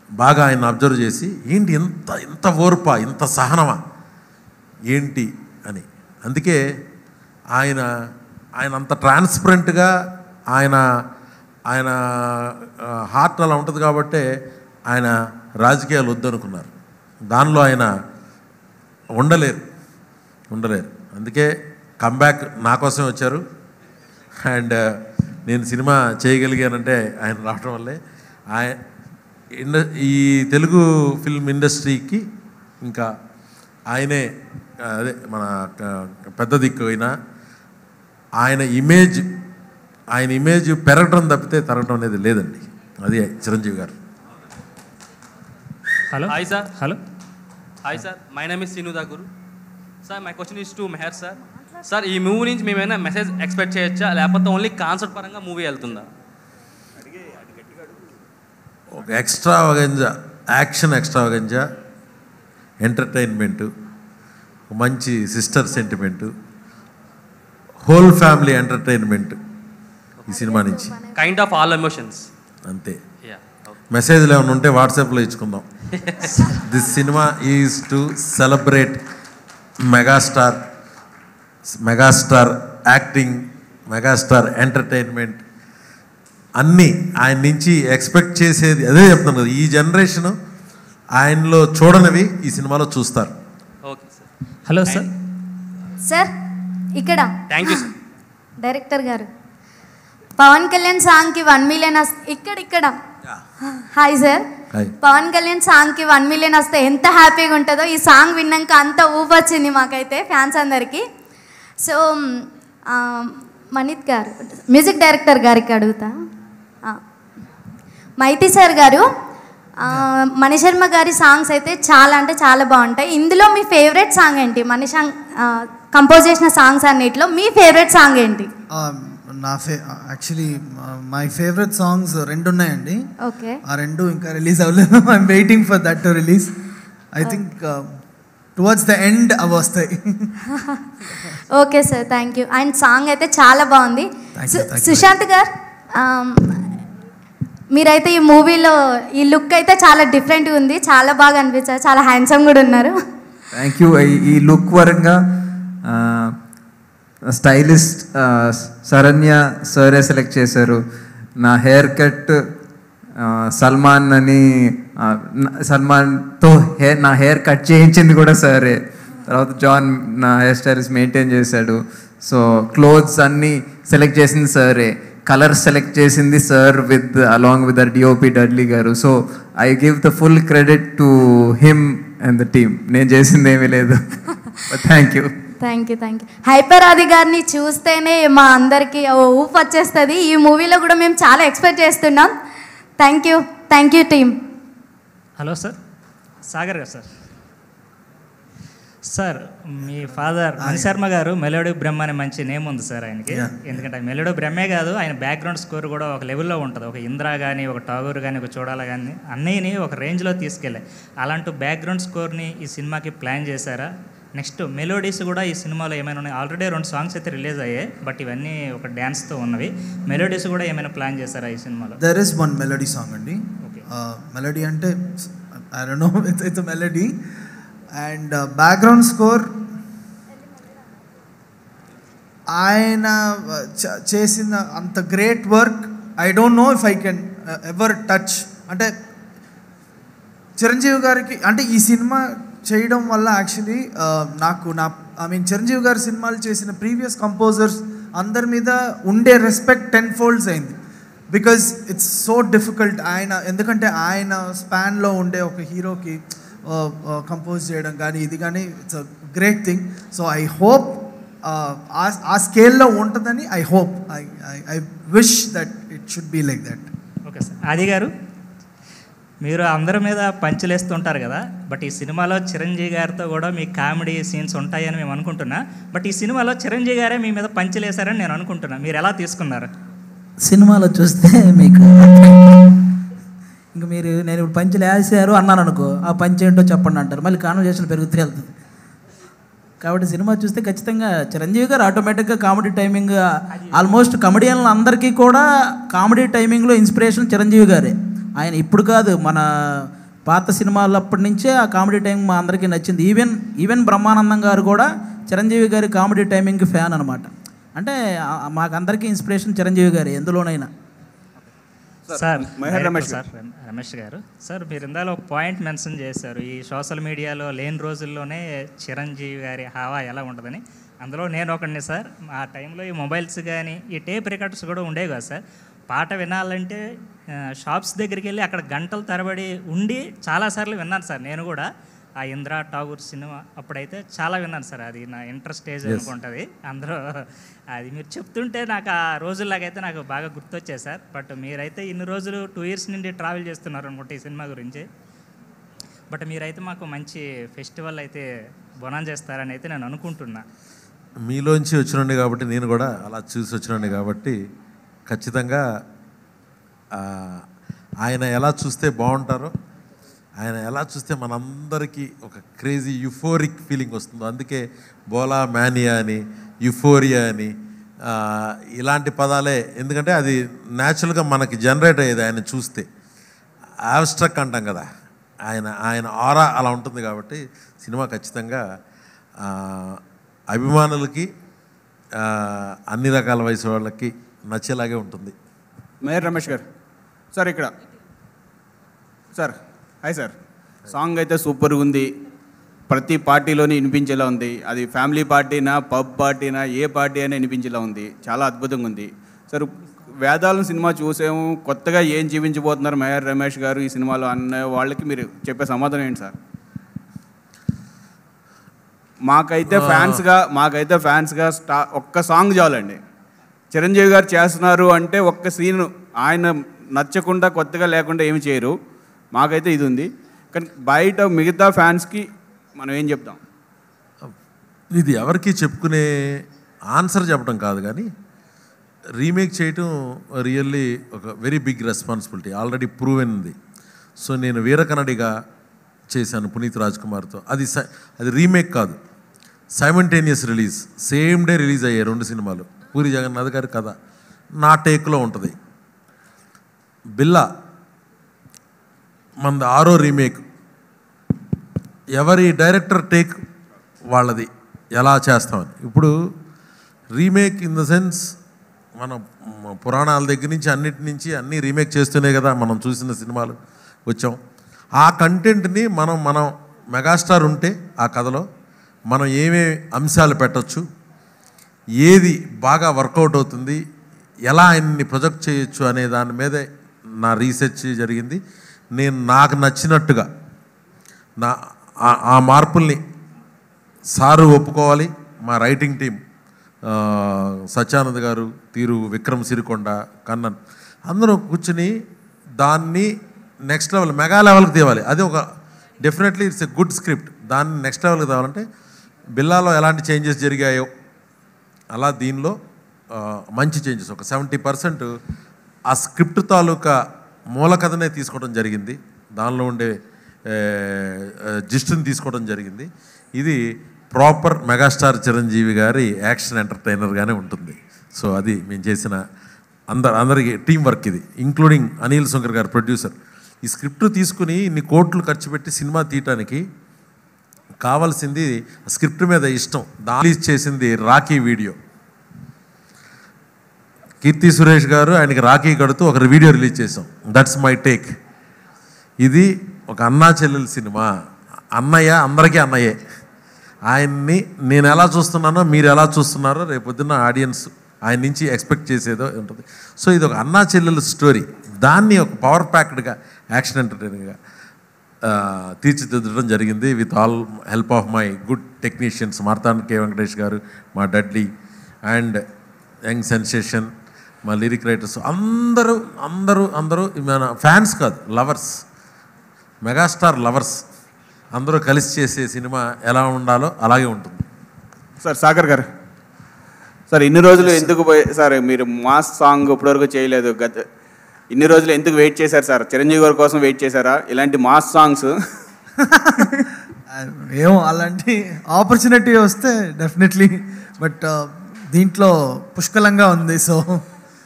బాగా ఆయన అబ్జర్వ్ చేసి ఏంటి ఇంత ఓర్పా, ఇంత సహనమా ఏంటి అని. అందుకే ఆయన అంత ట్రాన్స్పరెంట్గా ఆయన హార్ట్ అలా ఉంటుంది కాబట్టే ఆయన రాజకీయాలు వద్దనుకున్నారు. దానిలో ఆయన ఉండలేరు. అందుకే కంబ్యాక్ నా కోసం వచ్చారు. అండ్ నేను సినిమా చేయగలిగానంటే ఆయన రావడం వల్లే. ఈ తెలుగు ఫిల్మ్ ఇండస్ట్రీకి ఇంకా ఆయనే అదే మన పెద్ద దిక్కు అయినా ఆయన ఇమేజ్ పెరగడం తప్పితే తరగడం అనేది లేదండి. అది చిరంజీవి గారు. Hello hi sir. Hi sir, my name is Sinu Daguru sir. My question is to Meher sir. Sir, ఈ మూవీ నుంచి మేమైనా మెసేజ్ ఎక్స్పెక్ట్ చేయొచ్చా, లేకపోతే ఓన్లీ కాన్సెప్ట్ పరంగా మూవీ వెళ్తుందా? ఒక ఎక్స్ట్రావగంజా, యాక్షన్ ఎక్స్ట్రావగంజా, ఎంటర్టైన్మెంటు, మంచి sister sentiment, whole family entertainment ఈ సినిమా నుంచి. కైండ్ ఆఫ్ ఆల్ ఎమోషన్స్ అంతే. మెసేజ్లు ఏమైనా ఉంటే వాట్సాప్లో ఇచ్చుకుందాం. దిస్ సినిమా is to celebrate megastar acting, megastar entertainment అన్నీ ఆయన నుంచి ఎక్స్పెక్ట్ చేసేది అదే చెప్తాను కదా. ఈ జనరేషను ఆయనలో చూడనివి ఈ సినిమాలో చూస్తారు. Okay sir. Hello sir. Sir ఇక్కడ థ్యాంక్ యూ సార్. డైరెక్టర్ గారు, పవన్ కళ్యాణ్ సాంగ్కి 1 మిలియన్ ఇక్కడ హాయ్ సార్. పవన్ కళ్యాణ్ సాంగ్కి 1 మిలియన్ వస్తే ఎంత హ్యాపీగా ఉంటుందో, ఈ సాంగ్ విన్నాక అంత ఊపు వచ్చింది మాకైతే ఫ్యాన్స్ అందరికీ. సో మనీత్ గారు, మ్యూజిక్ డైరెక్టర్ గారికి అడుగుతా. మైతి సార్ గారు, మణిశర్మ గారి సాంగ్స్ అయితే చాలా అంటే చాలా బాగుంటాయి. ఇందులో మీ ఫేవరెట్ సాంగ్ ఏంటి? కంపోజ్ చేసిన సాంగ్స్ అన్నిట్లో మీ ఫేవరెట్ సాంగ్ ఏంటి? యాక్చువల్లీ మై ఫేవరెట్ సాంగ్స్ 2 ఉన్నాయండి. ఓకే. ఆ 2 ఇంకా రిలీజ్ అవ్వలేదు. I'm waiting for that to release. I think towards the end అవి వస్తాయి. Okay sir, thank you. And song అయితే చాలా బాగుంది. సుశాంత్ గారు, మీరైతే ఈ మూవీలో ఈ లుక్ అయితే చాలా డిఫరెంట్గా ఉంది, చాలా బాగా అనిపించారు, చాలా హ్యాండ్సమ్ కూడా ఉన్నారు. Thank you. ఈ లుక్ పరంగా స్టైలిస్ట్ శరణ్య సరే సెలెక్ట్ చేశారు. నా హెయిర్ కట్ సల్మాన్తో నా హెయిర్ కట్ చేయించింది కూడా సరే. తర్వాత జాన్ నా హెయిర్ స్టైల్స్ మెయింటైన్ చేశాడు. సో క్లోత్స్ అన్నీ సెలెక్ట్ చేసింది సరే, కలర్ సెలెక్ట్ చేసింది sir along with DOP Dudley గారు. So I give the full credit to him and the team. నేను చేసింది ఏమీ లేదు. Thank you. Thank you. Hyper Aadi గారిని చూస్తేనే మా అందరికీ ఊపు వచ్చేస్తుంది. ఈ మూవీలో కూడా మేము చాలా ఎక్స్పెక్ట్ చేస్తున్నాం. Thank you team. Hello sir, Sagar గారు సార్. సార్, మీ ఫాదర్ మణిశర్మ గారు మెలోడీ బ్రహ్మ అనే మంచి నేమ్ ఉంది సార్ ఆయనకి. ఎందుకంటే మెలోడీ బ్రహ్మే కాదు, ఆయన బ్యాక్గ్రౌండ్ స్కోర్ కూడా ఒక లెవెల్లో ఉంటుంది. ఒక ఇంద్రా కానీ, ఒక టాగూర్ కానీ, ఒక చూడాల కానీ అన్నీని ఒక రేంజ్లో తీసుకెళ్ళాయి. అలాంటి బ్యాక్గ్రౌండ్ స్కోర్ని ఈ సినిమాకి ప్లాన్ చేశారా? నెక్స్ట్ మెలోడీస్ కూడా ఈ సినిమాలో ఏమైనా ఉన్నాయి? ఆల్రెడీ 2 సాంగ్స్ అయితే రిలీజ్ అయ్యాయి, బట్ ఇవన్నీ ఒక డ్యాన్స్తో ఉన్నవి. మెలోడీస్ కూడా ఏమైనా ప్లాన్ చేశారా ఈ సినిమాలో? There is one melody song అండి. మెలోడీ అంటే I don't know, it's melody. And background score ఆయన చేసిన అంత great work I don't know if I can ever touch. అంటే చిరంజీవి గారికి అంటే ఈ సినిమా చేయడం వల్ల యాక్చువల్లీ చిరంజీవి గారి సినిమాలు చేసిన ప్రీవియస్ కంపోజర్స్ అందరి మీద ఉండే రెస్పెక్ట్ 10 folds అయింది. Because it's so difficult. ఎందుకంటే ఆయన స్పాన్లో ఉండే ఒక హీరోకి కంపోజ్ చేయడం కానీ ఇది కానీ it's a great thing. So I hope ఆ స్కేల్లో ఉంటుందని I hope, I wish that it should be like that. Okay sir. Aadi గారు, మీరు అందరి మీద పంచులేస్తుంటారు కదా, బట్ ఈ సినిమాలో చిరంజీవి గారితో కూడా మీ కామెడీ సీన్స్ ఉంటాయని మేము అనుకుంటున్నా. బట్ ఈ సినిమాలో చిరంజీవి గారే మీ మీద పంచులేశారని నేను అనుకుంటున్నా. మీరు ఎలా తీసుకున్నారు? సినిమాలో చూస్తే మీకు ఇంక నేను ఇప్పుడు పంచులు వేసారు అన్నాను అనుకో, ఆ పంచ్ ఏంటో చెప్పండి అంటారు, మళ్ళీ కాన్వర్జేషన్ పెరుగుతూ వెళ్తుంది. కాబట్టి సినిమా చూస్తే ఖచ్చితంగా చిరంజీవి గారు ఆటోమేటిక్గా కామెడీ టైమింగ్, ఆల్మోస్ట్ కమెడియన్లు అందరికీ కూడా కామెడీ టైమింగ్లో ఇన్స్పిరేషన్ చిరంజీవి గారే. ఆయన ఇప్పుడు కాదు, మన పాత సినిమాలు అప్పటి నుంచే ఆ కామెడీ టైమింగ్ మా అందరికీ నచ్చింది. ఈవెన్ బ్రహ్మానందం గారు కూడా చిరంజీవి గారి కామెడీ టైమింగ్కి ఫ్యాన్ అనమాట. అంటే మాకందరికీ ఇన్స్పిరేషన్ చిరంజీవి గారు ఎందులోనైనా. సార్ రమేష్ గారు, సార్ మీరు ఇందాలో ఒక పాయింట్ మెన్షన్ చేశారు, ఈ సోషల్ మీడియాలో లేని రోజుల్లోనే చిరంజీవి గారి హావా ఎలా ఉంటుందని. అందులో నేను ఒకడిని సార్. ఆ టైంలో ఈ మొబైల్స్ కానీ ఈ టేప్ రికార్డ్స్ కూడా ఉండేవి కదా సార్. పాట వినాలంటే షాప్స్ దగ్గరికి వెళ్ళి అక్కడ గంటల తరబడి ఉండి చాలాసార్లు విన్నాను సార్. నేను కూడా ఆ ఇంద్రా టాగూర్ సినిమా అప్పుడైతే చాలా విన్నాను సార్. అది నా ఇంటర్ స్టేజ్ అనుకుంటుంది. అందరూ అది మీరు చెప్తుంటే నాకు ఆ రోజుల్లాగైతే నాకు బాగా గుర్తొచ్చాయి సార్. బట్ మీరైతే ఇన్ని రోజులు 2 years నుండి ట్రావెల్ చేస్తున్నారు అనుకుంటే ఈ సినిమా గురించి. బట్ మీరైతే మాకు మంచి ఫెస్టివల్ అయితే బొనాన్ చేస్తారని అయితే నేను అనుకుంటున్నా. మీలోంచి వచ్చినండి కాబట్టి, నేను కూడా అలా చూసి వచ్చినండి కాబట్టి ఖచ్చితంగా ఆయన ఎలా చూస్తే బాగుంటారో, ఆయన ఎలా చూస్తే మనందరికీ ఒక క్రేజీ యుఫోరిక్ ఫీలింగ్ వస్తుందో, అందుకే బోలా మ్యానియా అని, యుఫోరియా అని ఇలాంటి పదాలే. ఎందుకంటే అది న్యాచురల్గా మనకి జనరేట్ అయ్యేది ఆయన చూస్తే. ఆబ్స్ట్రక్ అంటాం కదా, ఆయన ఆరా అలా ఉంటుంది. కాబట్టి సినిమా ఖచ్చితంగా అభిమానులకి అన్ని రకాల వయసు వాళ్ళకి నచ్చేలాగే ఉంటుంది. మేయర్ రమేష్ గారు సార్, ఇక్కడ సార్ హాయ్ సార్. సాంగ్ అయితే సూపర్గా ఉంది, ప్రతి పార్టీలోని వినిపించేలా ఉంది. అది ఫ్యామిలీ పార్టీనా, పబ్ పార్టీనా, ఏ పార్టీ అయినా వినిపించేలా ఉంది. చాలా అద్భుతంగా ఉంది సార్. వేదాలను సినిమా చూసాము, కొత్తగా ఏం జీవించబోతున్నారు మెహర్ రమేష్ గారు ఈ సినిమాలో అన్న వాళ్ళకి మీరు చెప్పే సమాధానం ఏంటి సార్? మాకైతే ఫ్యాన్స్గా ఒక్క సాంగ్ చాలండి. చిరంజీవి గారు చేస్తున్నారు అంటే ఒక్క సీన్ ఆయన నచ్చకుండా కొత్తగా లేకుండా ఏమి చేయరు. మాకైతే ఇది ఉంది. కానీ బయట మిగతా ఫ్యాన్స్కి మనం ఏం చెప్తాం? ఇది ఎవరికి చెప్పుకునే ఆన్సర్ చెప్పడం కాదు, కానీ రీమేక్ చేయటం రియల్లీ ఒక very big responsibility. Already proven ఉంది. సో నేను వీరకన్నడిగా చేశాను పునీత్ రాజ్ కుమార్తో. అది రీమేక్ కాదు, simultaneous release, same day release అయ్యాయి 2 సినిమాలు. పూరి జగన్నాథ్ గారి కథ నా టేక్లో ఉంటుంది. బిల్లా మనది 6వ రీమేక్. ఎవరి డైరెక్టర్ టేక్ వాళ్ళది ఎలా చేస్తామని. ఇప్పుడు రీమేక్ ఇన్ ద సెన్స్ మనం పురాణాల దగ్గర నుంచి అన్నిటి నుంచి అన్నీ రీమేక్ చేస్తూనే కదా మనం చూసిన సినిమాలు వచ్చాం. ఆ కంటెంట్ని మనం మెగాస్టార్ ఉంటే ఆ కథలో మనం ఏమేమి అంశాలు పెట్టచ్చు, ఏది బాగా వర్కౌట్ అవుతుంది, ఎలా ఆయన్ని ప్రొజెక్ట్ చేయొచ్చు అనే దాని మీదే నా రీసెర్చ్ జరిగింది. నేను నాకు నచ్చినట్టుగా ఆ మార్పుల్ని సారు ఒప్పుకోవాలి. మా రైటింగ్ టీం సత్యానంద్ గారు, తీరు, విక్రమ్ సిరికొండ, కన్నన్ అందరూ కూర్చుని దాన్ని నెక్స్ట్ లెవెల్, మెగా లెవెల్కి తేవాలి. అది ఒక definitely it's a good script. దాన్ని నెక్స్ట్ లెవెల్కి తేవాలంటే బిల్లాలో ఎలాంటి చేంజెస్ జరిగాయో అలా దీనిలో మంచి చేంజెస్ ఒక 70% ఆ స్క్రిప్ట్ తాలూకా మూల కథనే తీసుకోవడం జరిగింది. దానిలో ఉండే జిస్టుని తీసుకోవడం జరిగింది. ఇది ప్రాపర్ మెగాస్టార్ చిరంజీవి గారి యాక్షన్ ఎంటర్టైనర్గానే ఉంటుంది. సో అది మేము చేసిన అందరికీ టీం వర్క్ ఇది, ఇంక్లూడింగ్ అనిల్ శంకర్ గారు ప్రొడ్యూసర్. ఈ స్క్రిప్ట్ తీసుకుని ఇన్ని కోట్లు ఖర్చు పెట్టి సినిమా తీయటానికి కావాల్సింది స్క్రిప్ట్ మీద ఇష్టం. రిలీజ్ చేసింది రాఖీ వీడియో. కీర్తి సురేష్ గారు ఆయనకి రాఖీ కడుతూ ఒక వీడియో రిలీజ్ చేసాం. That's my take. ఇది ఒక అన్నా చెల్లెల సినిమా. అన్నయ్య అందరికీ అన్నయ్యే. ఆయన్ని నేను ఎలా చూస్తున్నానో మీరు ఎలా చూస్తున్నారో రేపొద్దున్న ఆడియన్స్ ఆయన నుంచి ఎక్స్పెక్ట్ చేసేదో ఉంటుంది. సో ఇది ఒక అన్నా చెల్లెల స్టోరీ. దాన్ని ఒక పవర్ ప్యాక్డ్గా యాక్షన్ ఎంటర్టైనర్గా తీర్చిదిద్దడం జరిగింది with all help of my good technicians Marthand K Venkatesh గారు, మా డడ్లీ అండ్ యంగ్ సెన్సేషన్, మా లిరిక్ రైటర్స్ అందరూ అందరూ అందరూ మన ఫ్యాన్స్ కాదు, లవర్స్, మెగాస్టార్ లవర్స్ అందరూ కలిసి చేసే సినిమా ఎలా ఉండాలో అలాగే ఉంటుంది. సార్ సాగర్ గారు, సార్ ఇన్ని రోజులు ఎందుకు సార్ మీరు మాస్ సాంగ్ ఇప్పటివరకు చేయలేదు, ఇన్ని రోజులు ఎందుకు వెయిట్ చేశారు సార్? చిరంజీవి గారి కోసం వెయిట్ చేశారా ఇలాంటి మాస్ సాంగ్స్? ఏమో అలాంటి ఆపర్చునిటీ వస్తే డెఫినెట్లీ, బట్ దీంట్లో పుష్కలంగా ఉంది. సో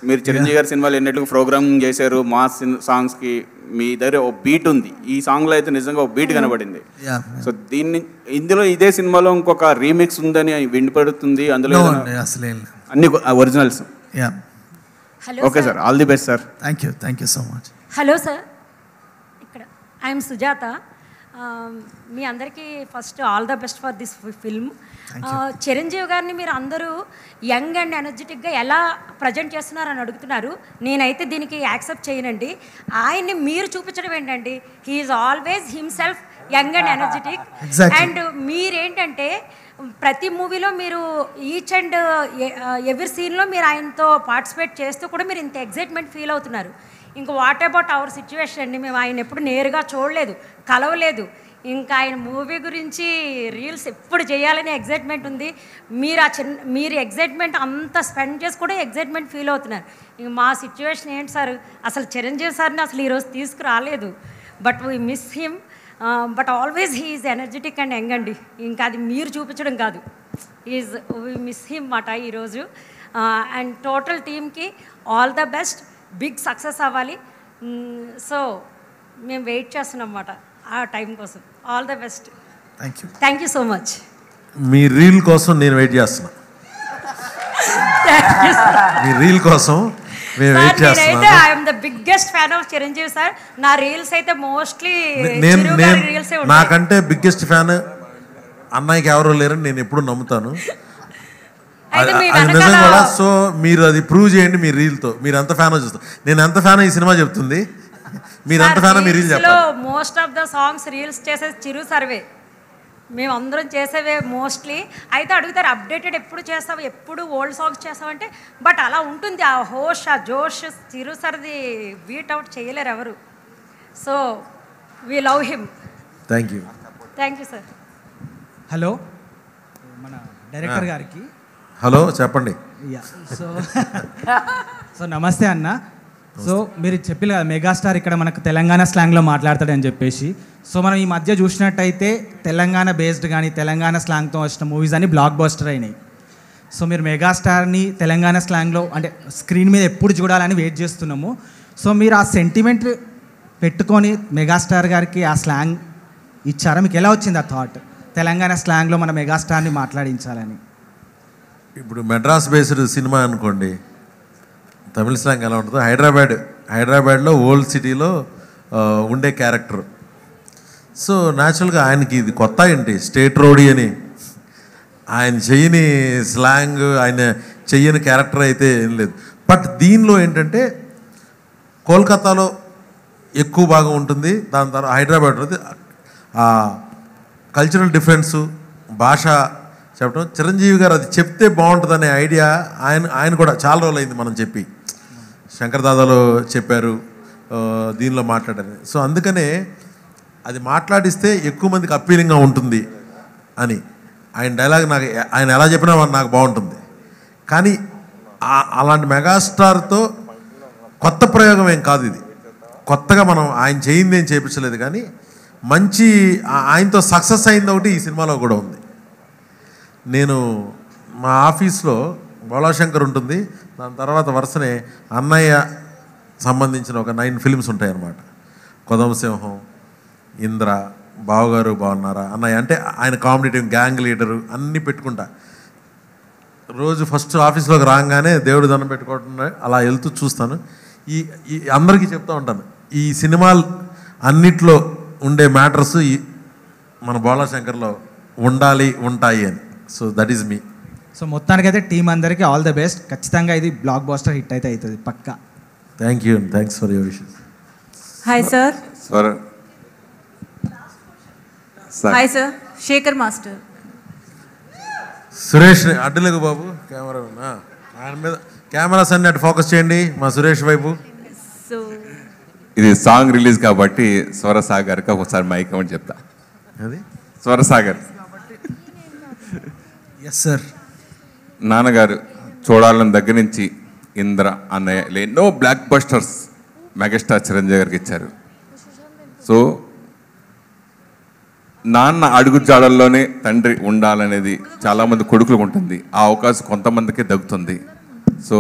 మీరు చిరంజీవి గారి సినిమాలు ఎన్నట్టుగా ప్రోగ్రామింగ్ చేశారు, మాస్ సాంగ్స్కి మీ దగ్గర ఒక బీట్ ఉంది. ఈ సాంగ్లో అయితే నిజంగా ఒక బీట్ కనబడింది. సో ఇందులో ఇదే సినిమాలో ఇంకొక రీమిక్స్ ఉందని వినపడుతుంది. అందులో అన్ని originals. Okay sir, all the best sir. Thank you so much. Hello sir, ఇక్కడ ఐఎమ్ సుజాత. మీ అందరికీ first all the best for this film. Chiranjeevi గారిని మీరు అందరూ యంగ్ అండ్ ఎనర్జెటిక్గా ఎలా ప్రజెంట్ చేస్తున్నారని అడుగుతున్నారు. నేనైతే దీనికి యాక్సెప్ట్ చేయనండి. ఆయన్ని మీరు చూపించడం ఏంటండి, he is always himself young and energetic. And మీరేంటంటే ప్రతి మూవీలో మీరు ఈచ్ అండ్ ఎవ్రీ సీన్లో మీరు ఆయనతో పార్టిసిపేట్ చేస్తూ కూడా మీరు ఇంత ఎగ్జైట్మెంట్ ఫీల్ అవుతున్నారు. ఇంకా వాట్ అబౌట్ అవర్ సిచ్యువేషన్ అండి, మేము ఆయన ఎప్పుడు నేరుగా చూడలేదు, కలవలేదు. ఇంకా ఆయన మూవీ గురించి రీల్స్ ఎప్పుడు చేయాలని ఎగ్జైట్మెంట్ ఉంది. మీరు ఎగ్జైట్మెంట్ అంతా స్పెండ్ చేసి కూడా ఎగ్జైట్మెంట్ ఫీల్ అవుతున్నారు. ఇంక మా సిచ్యువేషన్ ఏంటి సార్, అసలు చిరంజీవి సార్ని అసలు ఈరోజు తీసుకురాలేదు. But we miss him. But always he is energetic and young అండి. ఇంకా అది మీరు చూపించడం కాదు, వీ మిస్ హిమ్ మాట ఈరోజు. అండ్ టోటల్ టీమ్కి all the best, big success అవ్వాలి. సో మేము వెయిట్ చేస్తున్నాం అన్నమాట ఆ టైం కోసం. All the best. Thank you so much. మీ రీల్ కోసం నేను వెయిట్ చేస్తున్నా. మీ రీల్ కోసం మేము వెయిట్ చేస్తున్నాం. I am the biggest fan of Chiranjeevi sir. నా రీల్స్ అయితే మోస్ట్లీ నాకంటే బిగ్గెస్ట్ ఫ్యాన్ అన్నయ్యకి ఎవరో లేరని నేను ఎప్పుడు నమ్ముతాను. అయితే మీ అది నిజం వెనకాల- కూడా. సో మీరు అది ప్రూవ్ చేయండి మీ రీల్తో. మీరు ఎంత ఫ్యానో చూస్తారు. నేను ఎంత ఫ్యానో ఈ సినిమా చెప్తుంది. మీరు ఎంత ఫ్యానో మీ రీల్ చెప్పాలి. Most of the songs reels చేసేది చిరు సర్వే, మేము అందరం చేసేవే మోస్ట్లీ. అయితే అడుగుతారు అప్డేటెడ్ ఎప్పుడు చేస్తావు, ఎప్పుడు ఓల్డ్ సాంగ్స్ చేస్తావంటే, బట్ అలా ఉంటుంది ఆ హోష్, ఆ జోష్ చిరు సర్ది బీట్ అవుట్ చేయలేరు ఎవరు. So we love him. Thank you. Thank you sir. Hello, మన డైరెక్టర్ గారికి హలో చెప్పండి. సో నమస్తే అన్న. సో మీరు చెప్పిన కదా మెగాస్టార్ ఇక్కడ మనకు తెలంగాణ స్లాంగ్లో మాట్లాడతాడని చెప్పేసి. సో మనం ఈ మధ్య చూసినట్టయితే తెలంగాణ బేస్డ్ కానీ తెలంగాణ స్లాంగ్తో వచ్చిన మూవీస్ అని బ్లాక్ బస్టర్ అయినాయి. సో మీరు మెగాస్టార్ని తెలంగాణ స్లాంగ్లో అంటే స్క్రీన్ మీద ఎప్పుడు చూడాలని వెయిట్ చేస్తున్నాము. సో మీరు ఆ సెంటిమెంట్ పెట్టుకొని మెగాస్టార్ గారికి ఆ స్లాంగ్ ఇచ్చారా? మీకు ఎలా వచ్చింది ఆ థాట్ తెలంగాణ స్లాంగ్లో మన మెగాస్టార్ని మాట్లాడించాలని? ఇప్పుడు మెడ్రాస్ బేస్డ్ సినిమా అనుకోండి, తమిళ స్లాంగ్ ఎలా ఉంటుందో, హైదరాబాద్లో ఓల్డ్ సిటీలో ఉండే క్యారెక్టర్. సో న్యాచురల్గా ఆయనకి ఇది కొత్త ఏంటి, స్టేట్ రోడీ అని ఆయన చెయ్యని స్లాంగ్, ఆయన చెయ్యని క్యారెక్టర్ అయితే ఏం లేదు. బట్ దీనిలో ఏంటంటే కోల్కతాలో ఎక్కువ భాగం ఉంటుంది, దాని తర్వాత హైదరాబాద్ ఉంటుంది. ఆ కల్చరల్ డిఫరెన్సు, భాష చెప్పడం, చిరంజీవి గారు అది చెప్తే బాగుంటుందనే ఐడియా ఆయన కూడా చాలా రోజులు అయింది మనం చెప్పి. శంకర్ దాదాలో చెప్పారు, దీనిలో మాట్లాడారు. సో అందుకనే అది మాట్లాడిస్తే ఎక్కువ మందికి అప్పీలింగ్గా ఉంటుంది అని ఆయన డైలాగ్ నాకు ఆయన ఎలా చెప్పినా నాకు బాగుంటుంది. కానీ అలాంటి మెగాస్టార్తో కొత్త ప్రయోగం ఏం కాదు ఇది. కొత్తగా మనం ఆయన చేయింది ఏం చేయించలేదు, కానీ మంచి ఆయనతో సక్సెస్ అయింది ఒకటి ఈ సినిమాలో కూడా ఉంది. నేను మా ఆఫీస్లో బోళాశంకర్ ఉంటుంది, దాని తర్వాత వరుసనే అన్నయ్య సంబంధించిన ఒక 9 ఫిల్మ్స్ ఉంటాయన్నమాట. కొదమసింహం, ఇంద్ర, బావగారు బాగున్నారా, అన్నయ్య అంటే ఆయన కాంపిటేటివ్, గ్యాంగ్ లీడరు అన్నీ పెట్టుకుంటా. రోజు ఫస్ట్ ఆఫీస్లోకి రాగానే దేవుడు దండం పెట్టుకుంటున్నా అలా వెళ్తూ చూస్తాను. ఈ అందరికీ చెప్తూ ఉంటాను, ఈ సినిమాలు అన్నిట్లో ఉండే మ్యాటర్స్ మన బోళాశంకర్లో ఉండాలి, ఉంటాయి అని. So that is me. So మొత్తానికైతే టీం అందరికీ ఆల్ ద బెస్ట్. ఖచ్చితంగా ఇది బ్లాక్ బస్టర్ హిట్ అయితే అవుతుంది పక్కా. Thank you and thanks for your wishes. Hi sir. Hi sir, Shekhar master. Suresh అడ్డులేకు బాబు, కెమెరా ఆయన మీద కెమెరాస్ అన్ని అటు ఫోకస్ చేయండి మా సురేష్ వైపు. సో ఇది సాంగ్ రిలీజ్ కాబట్టి స్వరసాగర్కి ఒకసారి మైక్ అని చెప్తా. అది స్వరసాగర్. Yes sir. నాన్నగారు చూడాలని దగ్గర నుంచి ఇంద్ర, అన్నయ్య ఎన్నో బ్లాక్ బస్టర్స్ మెగాస్టార్ చిరంజీవి గారికి ఇచ్చారు. సో నాన్న అడుగు జాడల్లోనే తండ్రి ఉండాలనేది చాలామంది కొడుకులకు ఉంటుంది. ఆ అవకాశం కొంతమందికే దక్కుతుంది. సో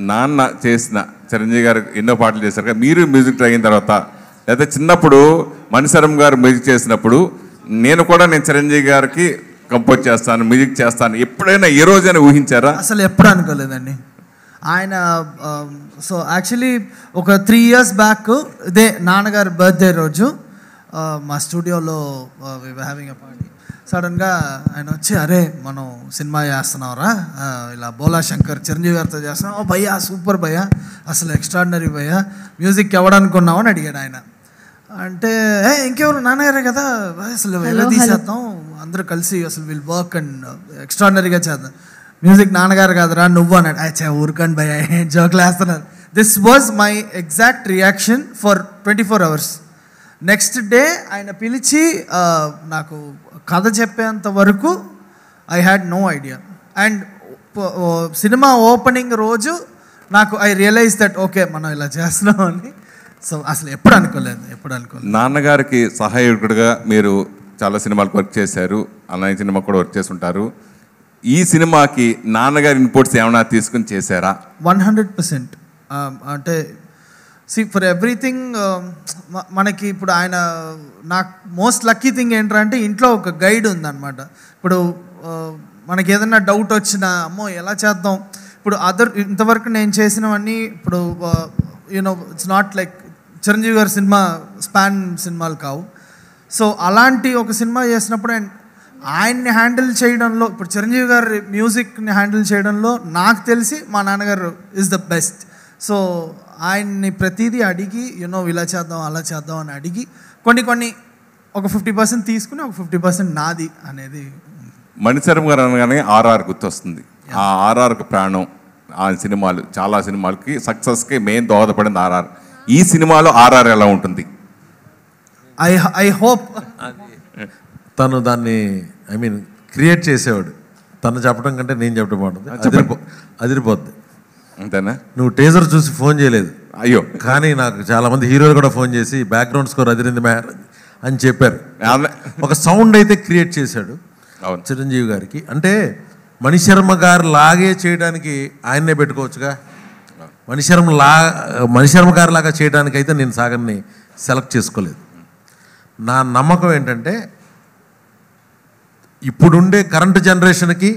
నాన్న చేసిన చిరంజీవి గారు ఎన్నో పాటలు చేశారు కదా, మీరు మ్యూజిక్ ట్రై అయిన తర్వాత, లేదా చిన్నప్పుడు మణిశరం గారు మ్యూజిక్ చేసినప్పుడు నేను చిరంజీవి గారికి కంపోజ్ చేస్తాను, మ్యూజిక్ చేస్తాను, ఎప్పుడైనా ఏ రోజైనా ఊహించారా? అసలు ఎప్పుడు అనుకోలేదండి. ఆయన సో యాక్చువల్లీ ఒక 3 years బ్యాక్ ఇదే నాన్నగారి బర్త్డే రోజు మా స్టూడియోలో హ్యావింగ్ ఎ పార్టీ. సడన్గా ఆయన వచ్చి, అరే మనం సినిమా చేస్తున్నావురా, ఇలా బోళాశంకర్ చిరంజీవి గారితో చేస్తున్నాం. ఓ భయ్యా సూపర్ భయ్యా, అసలు ఎక్స్ట్రాడినరీ భయ్యా, మ్యూజిక్ ఎవడనుకున్నావు అని అడిగాడు ఆయన. అంటే ఇంకెవరు, నాన్నగారే కదా, అసలు ఎలా తీసేద్దాం అందరూ కలిసి, అసలు విల్ వర్క్ అండ్ ఎక్స్ట్రాడినరీగా చేద్దాం. మ్యూజిక్ నాన్నగారు కాదురా నువ్వు అన్నాడు. అచ్చా ఊరుకోండి భయ్యా, జోకులు వేస్తున్నారు. This was my exact reaction for 24 hours. Next day ఆయన పిలిచి నాకు కథ చెప్పేంత వరకు I had no idea. And సినిమా ఓపెనింగ్ రోజు నాకు ఐ రియలైజ్ దట్ ఓకే మనం ఇలా చేస్తున్నాం అని. సో అసలు ఎప్పుడు అనుకోలేదు. నాన్నగారికి సహాయకుడిగా మీరు చాలా సినిమాలకు వర్క్ చేశారు, అన్నయ్య సినిమా కూడా వర్క్ చేస్తుంటారు. ఈ సినిమాకి నాన్నగారి ఇన్పుట్స్ ఏమైనా తీసుకుని చేశారా? 100%. అంటే ఫర్ ఎవ్రీథింగ్ మనకి ఇప్పుడు ఆయన నాకు మోస్ట్ లక్కీ థింగ్ ఏంటంటే ఇంట్లో ఒక గైడ్ ఉందన్నమాట. ఇప్పుడు మనకి ఏదైనా డౌట్ వచ్చినా అమ్మో ఎలా చేద్దాం, ఇప్పుడు ఇంతవరకు నేను చేసినవన్నీ ఇప్పుడు you know it's not like Chiranjeevi గారి సినిమా స్పాన్ సినిమాలు కావు. సో అలాంటి ఒక సినిమా చేసినప్పుడు అండ్ ఆయన్ని హ్యాండిల్ చేయడంలో, ఇప్పుడు చిరంజీవి గారి మ్యూజిక్ని హ్యాండిల్ చేయడంలో నాకు తెలిసి మా నాన్నగారు ఇస్ ద బెస్ట్. సో ఆయన్ని ప్రతిదీ అడిగి ఇలా చేద్దాం అలా చేద్దాం అని అడిగి కొన్ని ఒక 50% తీసుకుని ఒక 50% నాది అనేది. మణిశర్మ గారు అనగానే ఆర్ఆర్ గుర్తొస్తుంది. ఆ ఆర్ఆర్కి ప్రాణం. ఆ సినిమాలు చాలా సినిమాలకి సక్సెస్కి మెయిన్ దోహదపడింది ఆర్ఆర్. ఈ సినిమాలో ఆర్ఆర్ ఎలా ఉంటుంది? ఐ హోప్ తను దాన్ని క్రియేట్ చేసేవాడు. తను చెప్పడం కంటే నేను చెప్పడం బాగుంటుంది. అదిరిపోద్ది. అంతేనా? నువ్వు టేజర్ చూసి ఫోన్ చేయలేదు. అయ్యో. కానీ నాకు చాలామంది హీరోలు కూడా ఫోన్ చేసి బ్యాక్గ్రౌండ్ స్కోర్ అదిరింది మెహర్ అని చెప్పారు. ఒక సౌండ్ అయితే క్రియేట్ చేశాడు చిరంజీవి గారికి. అంటే మణిశర్మ గారు లాగే చేయడానికి ఆయన్నే పెట్టుకోవచ్చుగా. మణిశర్మ గారు లాగా చేయడానికి అయితే నేను సాగర్ని సెలెక్ట్ చేసుకోలేదు. నా నమ్మకం ఏంటంటే ఇప్పుడుండే కరెంట్ జనరేషన్కి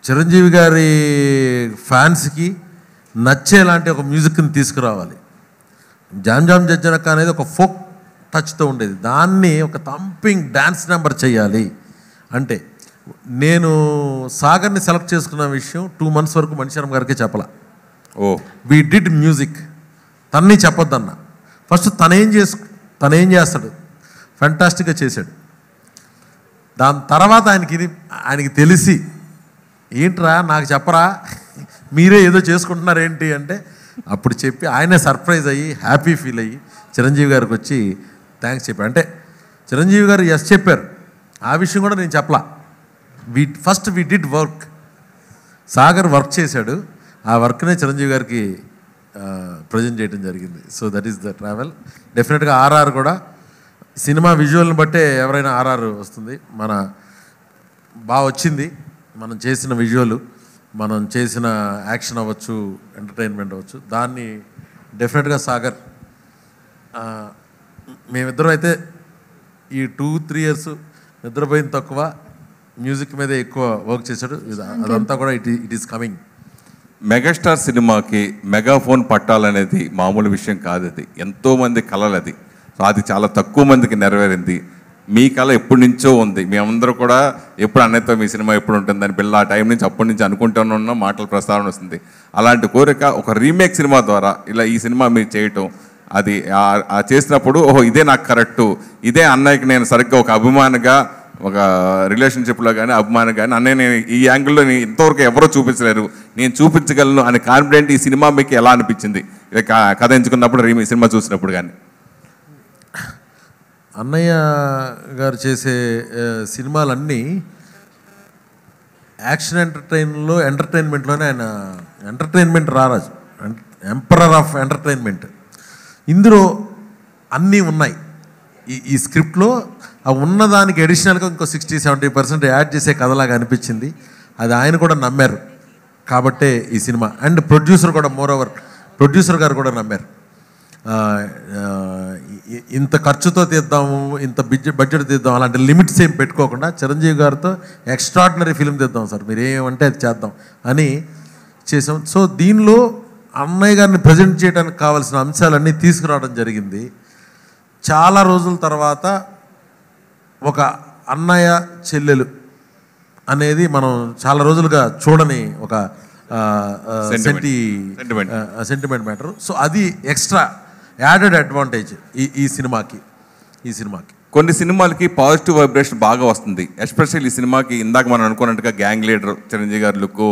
చిరంజీవి గారి ఫ్యాన్స్కి నచ్చేలాంటి ఒక మ్యూజిక్ని తీసుకురావాలి. జామ్ జామ్ జజ్జనక్క అనేది ఒక ఫోక్ టచ్తో ఉండేది. దాన్ని ఒక థంపింగ్ డ్యాన్స్ నెంబర్ చేయాలి అంటే నేను సాగర్ని సెలెక్ట్ చేసుకున్న విషయం 2 months వరకు మణిశర్మ గారికి చెప్పాల. We did music. తన్ని చెప్పొద్దన్న. ఫస్ట్ తనేం చేస్తాడు ఫెంటాస్టిక్గా చేశాడు. దాని తర్వాత ఆయనకి తెలిసి ఏంట్రా నాకు చెప్పరా, మీరే ఏదో చేసుకుంటున్నారు ఏంటి అంటే అప్పుడు చెప్పి ఆయనే సర్ప్రైజ్ అయ్యి హ్యాపీ ఫీల్ అయ్యి చిరంజీవి గారికి వచ్చి థ్యాంక్స్ చెప్పాడు. అంటే చిరంజీవి గారు ఎస్ చెప్పారు. ఆ విషయం కూడా నేను చెప్పలా. First we did work. Sagar work చేశాడు. ఆ వర్క్నే చిరంజీవి గారికి ప్రజెంట్ చేయడం జరిగింది. So that is the travel. డెఫినెట్గా ఆర్ఆర్ కూడా సినిమా విజువల్ని బట్టే ఎవరైనా ఆర్ఆర్ వస్తుంది. బాగా వచ్చింది. మనం చేసిన విజువల్, మనం చేసిన యాక్షన్ అవ్వచ్చు, ఎంటర్టైన్మెంట్ అవ్వచ్చు, దాన్ని డెఫినెట్గా సాగర్ మేమిద్దరం అయితే ఈ 2-3 years నిద్రపోయిన తక్కువ, మ్యూజిక్ మీద ఎక్కువ వర్క్ చేశాడు. అదంతా కూడా ఇట్ ఈస్ కమింగ్. మెగాస్టార్ సినిమాకి మెగాఫోన్ పట్టాలనేది మామూలు విషయం కాదు. అది ఎంతోమంది కలలు. అది సో అది చాలా తక్కువ మందికి నెరవేరింది. మీ కళ ఎప్పటి నుంచో ఉంది. మేమందరూ కూడా ఎప్పుడు అన్నయ్యతో మీ సినిమా ఎప్పుడు ఉంటుందని పిల్ల ఆ టైం నుంచి అప్పటి నుంచి అనుకుంటూనే ఉన్న మాటల ప్రస్తావన వస్తుంది. అలాంటి కోరిక ఒక రీమేక్ సినిమా ద్వారా ఇలా ఈ సినిమా మీరు చేయటం, అది చేసినప్పుడు ఓహో ఇదే నాకు కరెక్టు, ఇదే అన్నయ్యకి నేను సరిగ్గా ఒక అభిమానిగా, ఒక రిలేషన్షిప్లో కానీ అభిమానం కానీ అన్నయ్య నేను ఈ యాంగిల్లో నేను ఇంతవరకు ఎవరో చూపించలేరు, నేను చూపించగలను అని కాన్ఫిడెంట్ ఈ సినిమా మీకు ఎలా అనిపించింది కథ ఎంచుకున్నప్పుడు, సినిమా చూసినప్పుడు? కానీ అన్నయ్య గారు చేసే సినిమాలన్నీ యాక్షన్ ఎంటర్టైన్మెంట్లోనే ఆయన ఎంటర్టైన్మెంట్ రారాజు, ఎంపరర్ ఆఫ్ ఎంటర్టైన్మెంట్. ఇందులో అన్నీ ఉన్నాయి. ఈ స్క్రిప్ట్లో ఆ ఉన్నదానికి అడిషనల్గా ఇంకో 60-70% యాడ్ చేసే కథలాగా అనిపించింది. అది ఆయన కూడా నమ్మారు కాబట్టే ఈ సినిమా. అండ్ ప్రొడ్యూసర్ గారు కూడా నమ్మారు. ఇంత ఖర్చుతో తీద్దాము, ఇంత బడ్జెట్ తీద్దాం అలాంటి లిమిట్స్ ఏం పెట్టుకోకుండా చిరంజీవి గారితో ఎక్స్ట్రాడినరీ ఫిల్మ్ తీద్దాం సార్, మీరు ఏమంటే అది చేద్దాం అని చేసాం. సో దీనిలో అన్నయ్య గారిని ప్రజెంట్ చేయడానికి కావాల్సిన అంశాలన్నీ తీసుకురావడం జరిగింది. చాలా రోజుల తర్వాత ఒక అన్నయ్య చెల్లెలు అనేది మనం చాలా రోజులుగా చూడని ఒక సెంటిమెంట్ మ్యాటర్. సో అది ఎక్స్ట్రా యాడెడ్ అడ్వాంటేజ్ ఈ సినిమాకి. కొన్ని సినిమాలకి పాజిటివ్ వైబ్రేషన్ బాగా వస్తుంది. ఎస్పెషల్లీ ఈ సినిమాకి ఇందాక మనం అనుకున్నట్టుగా గ్యాంగ్ లీడర్ చిరంజీవి గారి లుక్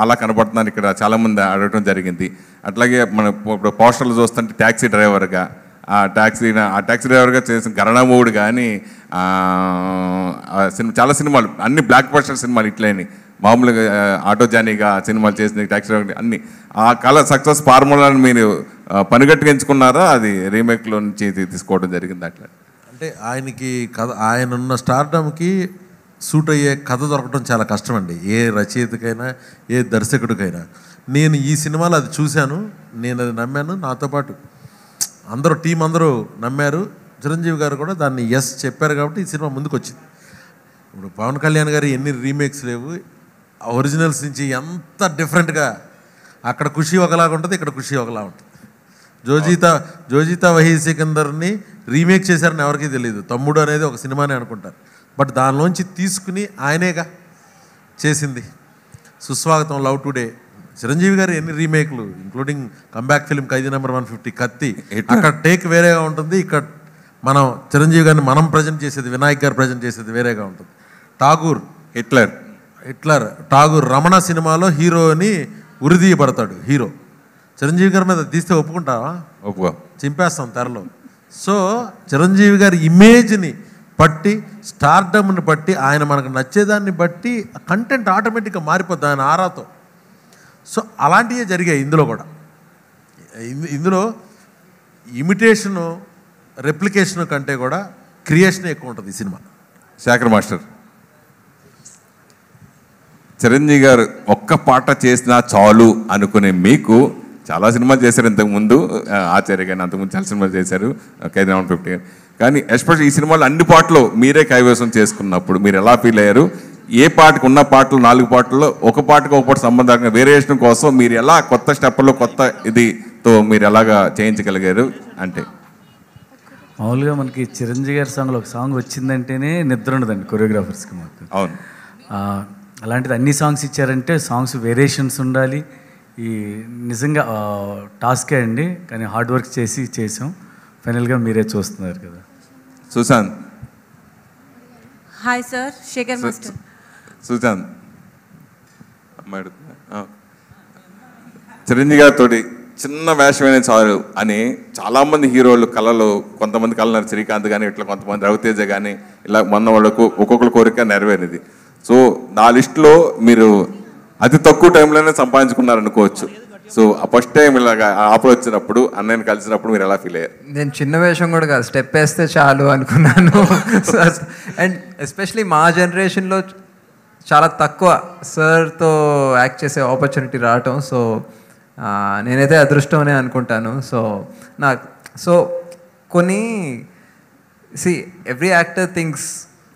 అలా కనబడుతున్నారు. ఇక్కడ చాలామంది అడగటం జరిగింది. అట్లాగే మన ఇప్పుడు పోస్టర్లు చూస్తుంటే ట్యాక్సీ డ్రైవర్గా, ఆ ట్యాక్సీ డ్రైవర్గా చేసిన గరణమూడు కానీ చాలా సినిమాలు అన్ని బ్లాక్ బస్టర్ సినిమాలు ఇట్లేని మామూలుగా ఆటో జానీగా సినిమాలు చేసిన ట్యాక్సీ డ్రైవర్ అన్ని ఆ కళ సక్సెస్ ఫార్ములాని మీరు పనిగట్టుగా ఎంచుకున్నారా, అది రీమేక్లో నుంచి తీసుకోవడం జరిగింది? అట్లా అంటే ఆయనకి కథ, ఆయన ఉన్న స్టార్డమ్కి సూట్ అయ్యే కథ దొరకడం చాలా కష్టం అండి, ఏ రచయితకైనా ఏ దర్శకుడికైనా. నేను ఈ సినిమాలో అది చూశాను, నేను అది నమ్మాను, నాతో పాటు టీం అందరూ నమ్మారు. చిరంజీవి గారు కూడా దాన్ని ఎస్ చెప్పారు కాబట్టి ఈ సినిమా ముందుకు వచ్చింది. ఇప్పుడు పవన్ కళ్యాణ్ గారు ఎన్ని రీమేక్స్ లేవు, ఒరిజినల్స్ నుంచి ఎంత డిఫరెంట్గా, అక్కడ ఖుషి ఒకలాగా ఉంటుంది, ఇక్కడ ఖుషి ఒకలా ఉంటుంది. జోజీతా వహీ సికందర్ని రీమేక్ చేశారని ఎవరికీ తెలియదు, తమ్ముడు అనేది ఒక సినిమానే అనుకుంటారు. బట్ దానిలోంచి తీసుకుని ఆయనేగా చేసింది. సుస్వాగతం, లవ్ టుడే. చిరంజీవి గారు ఎన్ని రీమేక్లు, ఇంక్లూడింగ్ కంబ్యాక్ ఫిల్మ్ ఖైదీ నెంబర్ 150, కత్తి. అక్కడ టేక్ వేరేగా ఉంటుంది, ఇక్కడ మనం చిరంజీవి గారిని మనం ప్రజెంట్ చేసేది, వినాయక్ గారు ప్రజెంట్ చేసేది వేరేగా ఉంటుంది. ఠాగూర్, హిట్లర్ ఠాగూర్ రమణ సినిమాలో హీరోని ఉరిదీయబడతాడు హీరో. చిరంజీవి గారి మీద తీస్తే ఒప్పుకుంటావా? చింపేస్తాం తెరలో. సో చిరంజీవి గారి ఇమేజ్ని బట్టి, స్టార్డమ్ని బట్టి, ఆయన మనకు నచ్చేదాన్ని బట్టి కంటెంట్ ఆటోమేటిక్గా మారిపోద్ది ఆయన ఆరాతో. సో అలాంటివే జరిగాయి ఇందులో కూడా. ఇందులో ఇమిటేషను, రెప్లికేషను కంటే కూడా క్రియేషన్ ఎక్కువ ఉంటుంది ఈ సినిమా. శేఖర్ మాస్టర్, చిరంజీవి గారు ఒక్క పాట చేసినా చాలు అనుకునే మీకు చాలా సినిమాలు చేశారు ఇంతకుముందు, ఆచార్య కానీ అంతకుముందు చాలా సినిమాలు చేశారు, ఖైదీ నెంబర్ 150. కానీ ఎస్పెషల్లీ ఈ సినిమాలో అన్ని పాటలు మీరే కైవసం చేసుకున్నప్పుడు మీరు ఎలా ఫీల్ అయ్యారు? ఏ పాటకు ఉన్న పాటలు 4 పాటల్లో ఒక పాటకు ఒక పాట సంబంధంగా వేరియేషన్ కోసం మీరు ఎలా కొత్త స్టెప్లో కొత్త ఇదితో మీరు ఎలాగా చేయించగలిగారు? అంటే మామూలుగా మనకి చిరంజీవి గారి సాంగ్లో ఒక సాంగ్ వచ్చిందంటేనే నిద్ర ఉండదండి కొరియోగ్రాఫర్స్కి మాకు. అవును. అలాంటిది అన్ని సాంగ్స్ ఇచ్చారంటే సాంగ్స్ వేరియేషన్స్ ఉండాలి. ఈ నిజంగా టాస్కే అండి, కానీ హార్డ్ వర్క్ చేసాం. ఫైనల్గా మీరే చూస్తున్నారు కదా. Sushanth. Hi sir, Shekhar master. Sushanth, అమ్మాయి చిరంజీవి గారితో చిన్న వేషమైన చాలు అని చాలామంది హీరోలు కళలు, కొంతమంది కళలు శ్రీకాంత్ కానీ ఇట్లా కొంతమంది రవితేజ కానీ ఇలా మొన్న వాళ్ళకు ఒక్కొక్కరు కోరిక నెరవేరింది. సో నా లిస్టులో మీరు అతి తక్కువ టైంలోనే సంపాదించుకున్నారనుకోవచ్చు. సో ఫస్ట్ టైం ఇలాగా ఆఫర్ వచ్చినప్పుడు అన్నయ్యని కలిసినప్పుడు మీరు ఎలా ఫీల్ అయ్యారు? నేను చిన్న వేషం కూడా కాదు, స్టెప్ వేస్తే చాలు అనుకున్నాను. అండ్ ఎస్పెషలీ మా జనరేషన్లో చాలా తక్కువ సార్తో యాక్ట్ చేసే ఆపర్చునిటీ రావటం. సో నేనైతే అదృష్టమనే అనుకుంటాను. సో కొన్ని ఎవ్రీ యాక్టర్ థింక్స్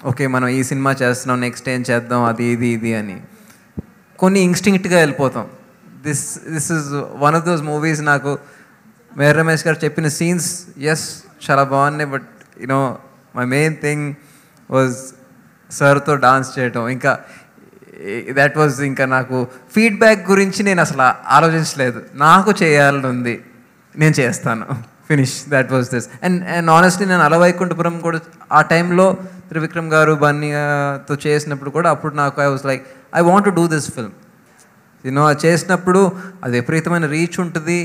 ఓకే మనం ఈ సినిమా చేస్తున్నాం, నెక్స్ట్ ఏం చేద్దాం, అది ఇది అని కొన్ని ఇన్స్టింక్ట్గా వెళ్ళిపోతాం. This is one of those movies. నాకు మెహర్ రమేష్ గారు చెప్పిన సీన్స్ చాలా బాగున్నాయి, but you know my main thing was సార్తో డాన్స్ చేయటం. ఇంకా దాట్ వాజ్, ఇంకా నాకు ఫీడ్బ్యాక్ గురించి నేను అసలు ఆలోచించలేదు. నాకు చేయాలని ఉంది, నేను చేస్తాను, finish. That was this. And honestly నేను అలవైకుంఠపురం కూడా ఆ టైంలో త్రివిక్రమ్ గారు బన్నీతో చేసినప్పుడు కూడా అప్పుడు నాకు I was like I want to do this film. You know అది చేసినప్పుడు అది విపరీతమైన రీచ్ ఉంటుంది.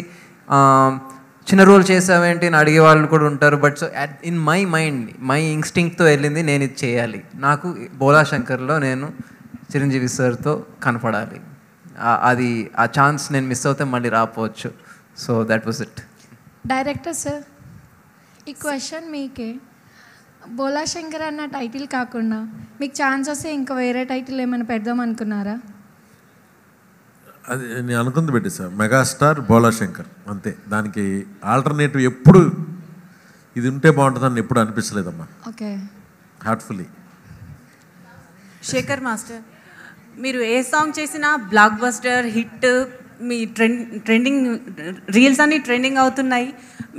చిన్న రోల్ చేసావేంటి అని అడిగే వాళ్ళు కూడా ఉంటారు. But so in my mind, my ఇన్స్టింక్ట్తో వెళ్ళింది నేను ఇది చేయాలి. నాకు బోలా శంకర్లో నేను చిరంజీవి సార్తో కనపడాలి. అది ఆ ఛాన్స్ నేను మిస్ అవుతే మళ్ళీ రాకపోవచ్చు. So that was it. Director sir, ఈ క్వశ్చన్ మీకే. బోలా శంకర్ అన్న టైటిల్ కాకుండా మీకు ఛాన్స్ వస్తే ఇంకా వేరే టైటిల్ ఏమైనా పెడదాం అనుకున్నారా? అది నేను అనుకుంది పెట్టి సార్, మెగాస్టార్ బోలా శంకర్ అంతే. దానికి ఆల్టర్నేటివ్ ఎప్పుడు ఇది ఉంటే బాగుంటుందని ఎప్పుడు అనిపించలేదమ్మా. Okay, heartfully. శేఖర్ మాస్టర్, మీరు ఏ సాంగ్ చేసినా బ్లాక్ బస్టర్ హిట్, మీ ట్రెండింగ్ రీల్స్ అన్నీ ట్రెండింగ్ అవుతున్నాయి.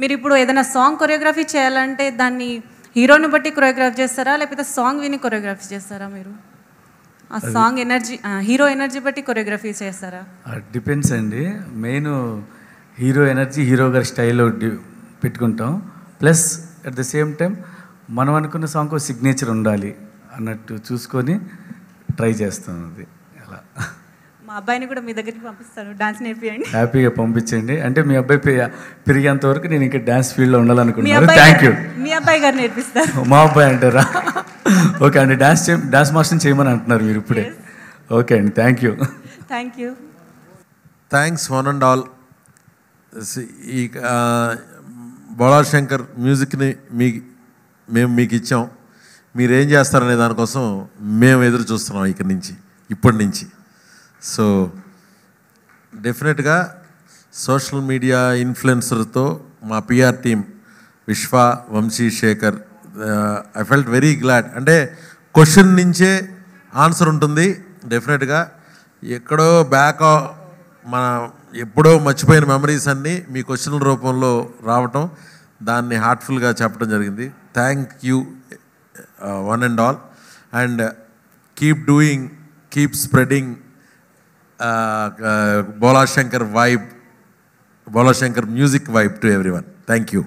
మీరు ఇప్పుడు ఏదైనా సాంగ్ కొరియోగ్రఫీ చేయాలంటే దాన్ని హీరోని బట్టి కొరియోగ్రాఫ్ చేస్తారా, లేకపోతే సాంగ్ విని కొరియోగ్రఫీ చేస్తారా? మీరు ఆ సాంగ్ ఎనర్జీ, హీరో ఎనర్జీ బట్టి కొరియోగ్రఫీ చేస్తారా? డిపెండ్స్ అండి. మెయిన్ హీరో ఎనర్జీ, హీరో గారి స్టైల్లో పెట్టుకుంటాం. Plus at the same time మనం అనుకున్న సాంగ్ సిగ్నేచర్ ఉండాలి అన్నట్టు చూసుకొని ట్రై చేస్తాం. అది అలా. మా అబ్బాయిని కూడా మీ దగ్గరికి పంపిస్తాను, డాన్స్ నేర్పియండి. హ్యాపీగా పంపించండి. అంటే మీ అబ్బాయి పెరిగేంత వరకు నేను ఇంకా డ్యాన్స్ ఫీల్డ్లో ఉండాలనుకుంటున్నాను. Thank you. మీ అబ్బాయి గారు నేర్పిస్తారు. మా అబ్బాయి అంటారా? ఓకే అండి, డాన్స్ మాస్టర్ చేయమని అంటున్నారు మీరు ఇప్పుడే. ఓకే అండి, thank you. Thank you. Thanks one and all. ఈ బోలా శంకర్ మ్యూజిక్ని మేము మీకు ఇచ్చాం. మీరేం చేస్తారనే దానికోసం మేము ఎదురు చూస్తున్నాం ఇప్పటి నుంచి. సో డెఫినెట్గా సోషల్ మీడియా ఇన్ఫ్లుయెన్సర్తో మా PR team Vishwa, Vamsi, Shekhar, I felt very glad. అంటే క్వశ్చన్ నుంచే ఆన్సర్ ఉంటుంది డెఫినెట్గా. ఎక్కడో బ్యాక్ మన ఎప్పుడో మర్చిపోయిన మెమరీస్ అన్నీ మీ క్వశ్చన్ల రూపంలో రావటం, దాన్ని హార్ట్ఫుల్గా చెప్పడం జరిగింది. Thank you one and all. And keep doing, keep spreading Bhola Shankar music vibe to everyone. Thank you.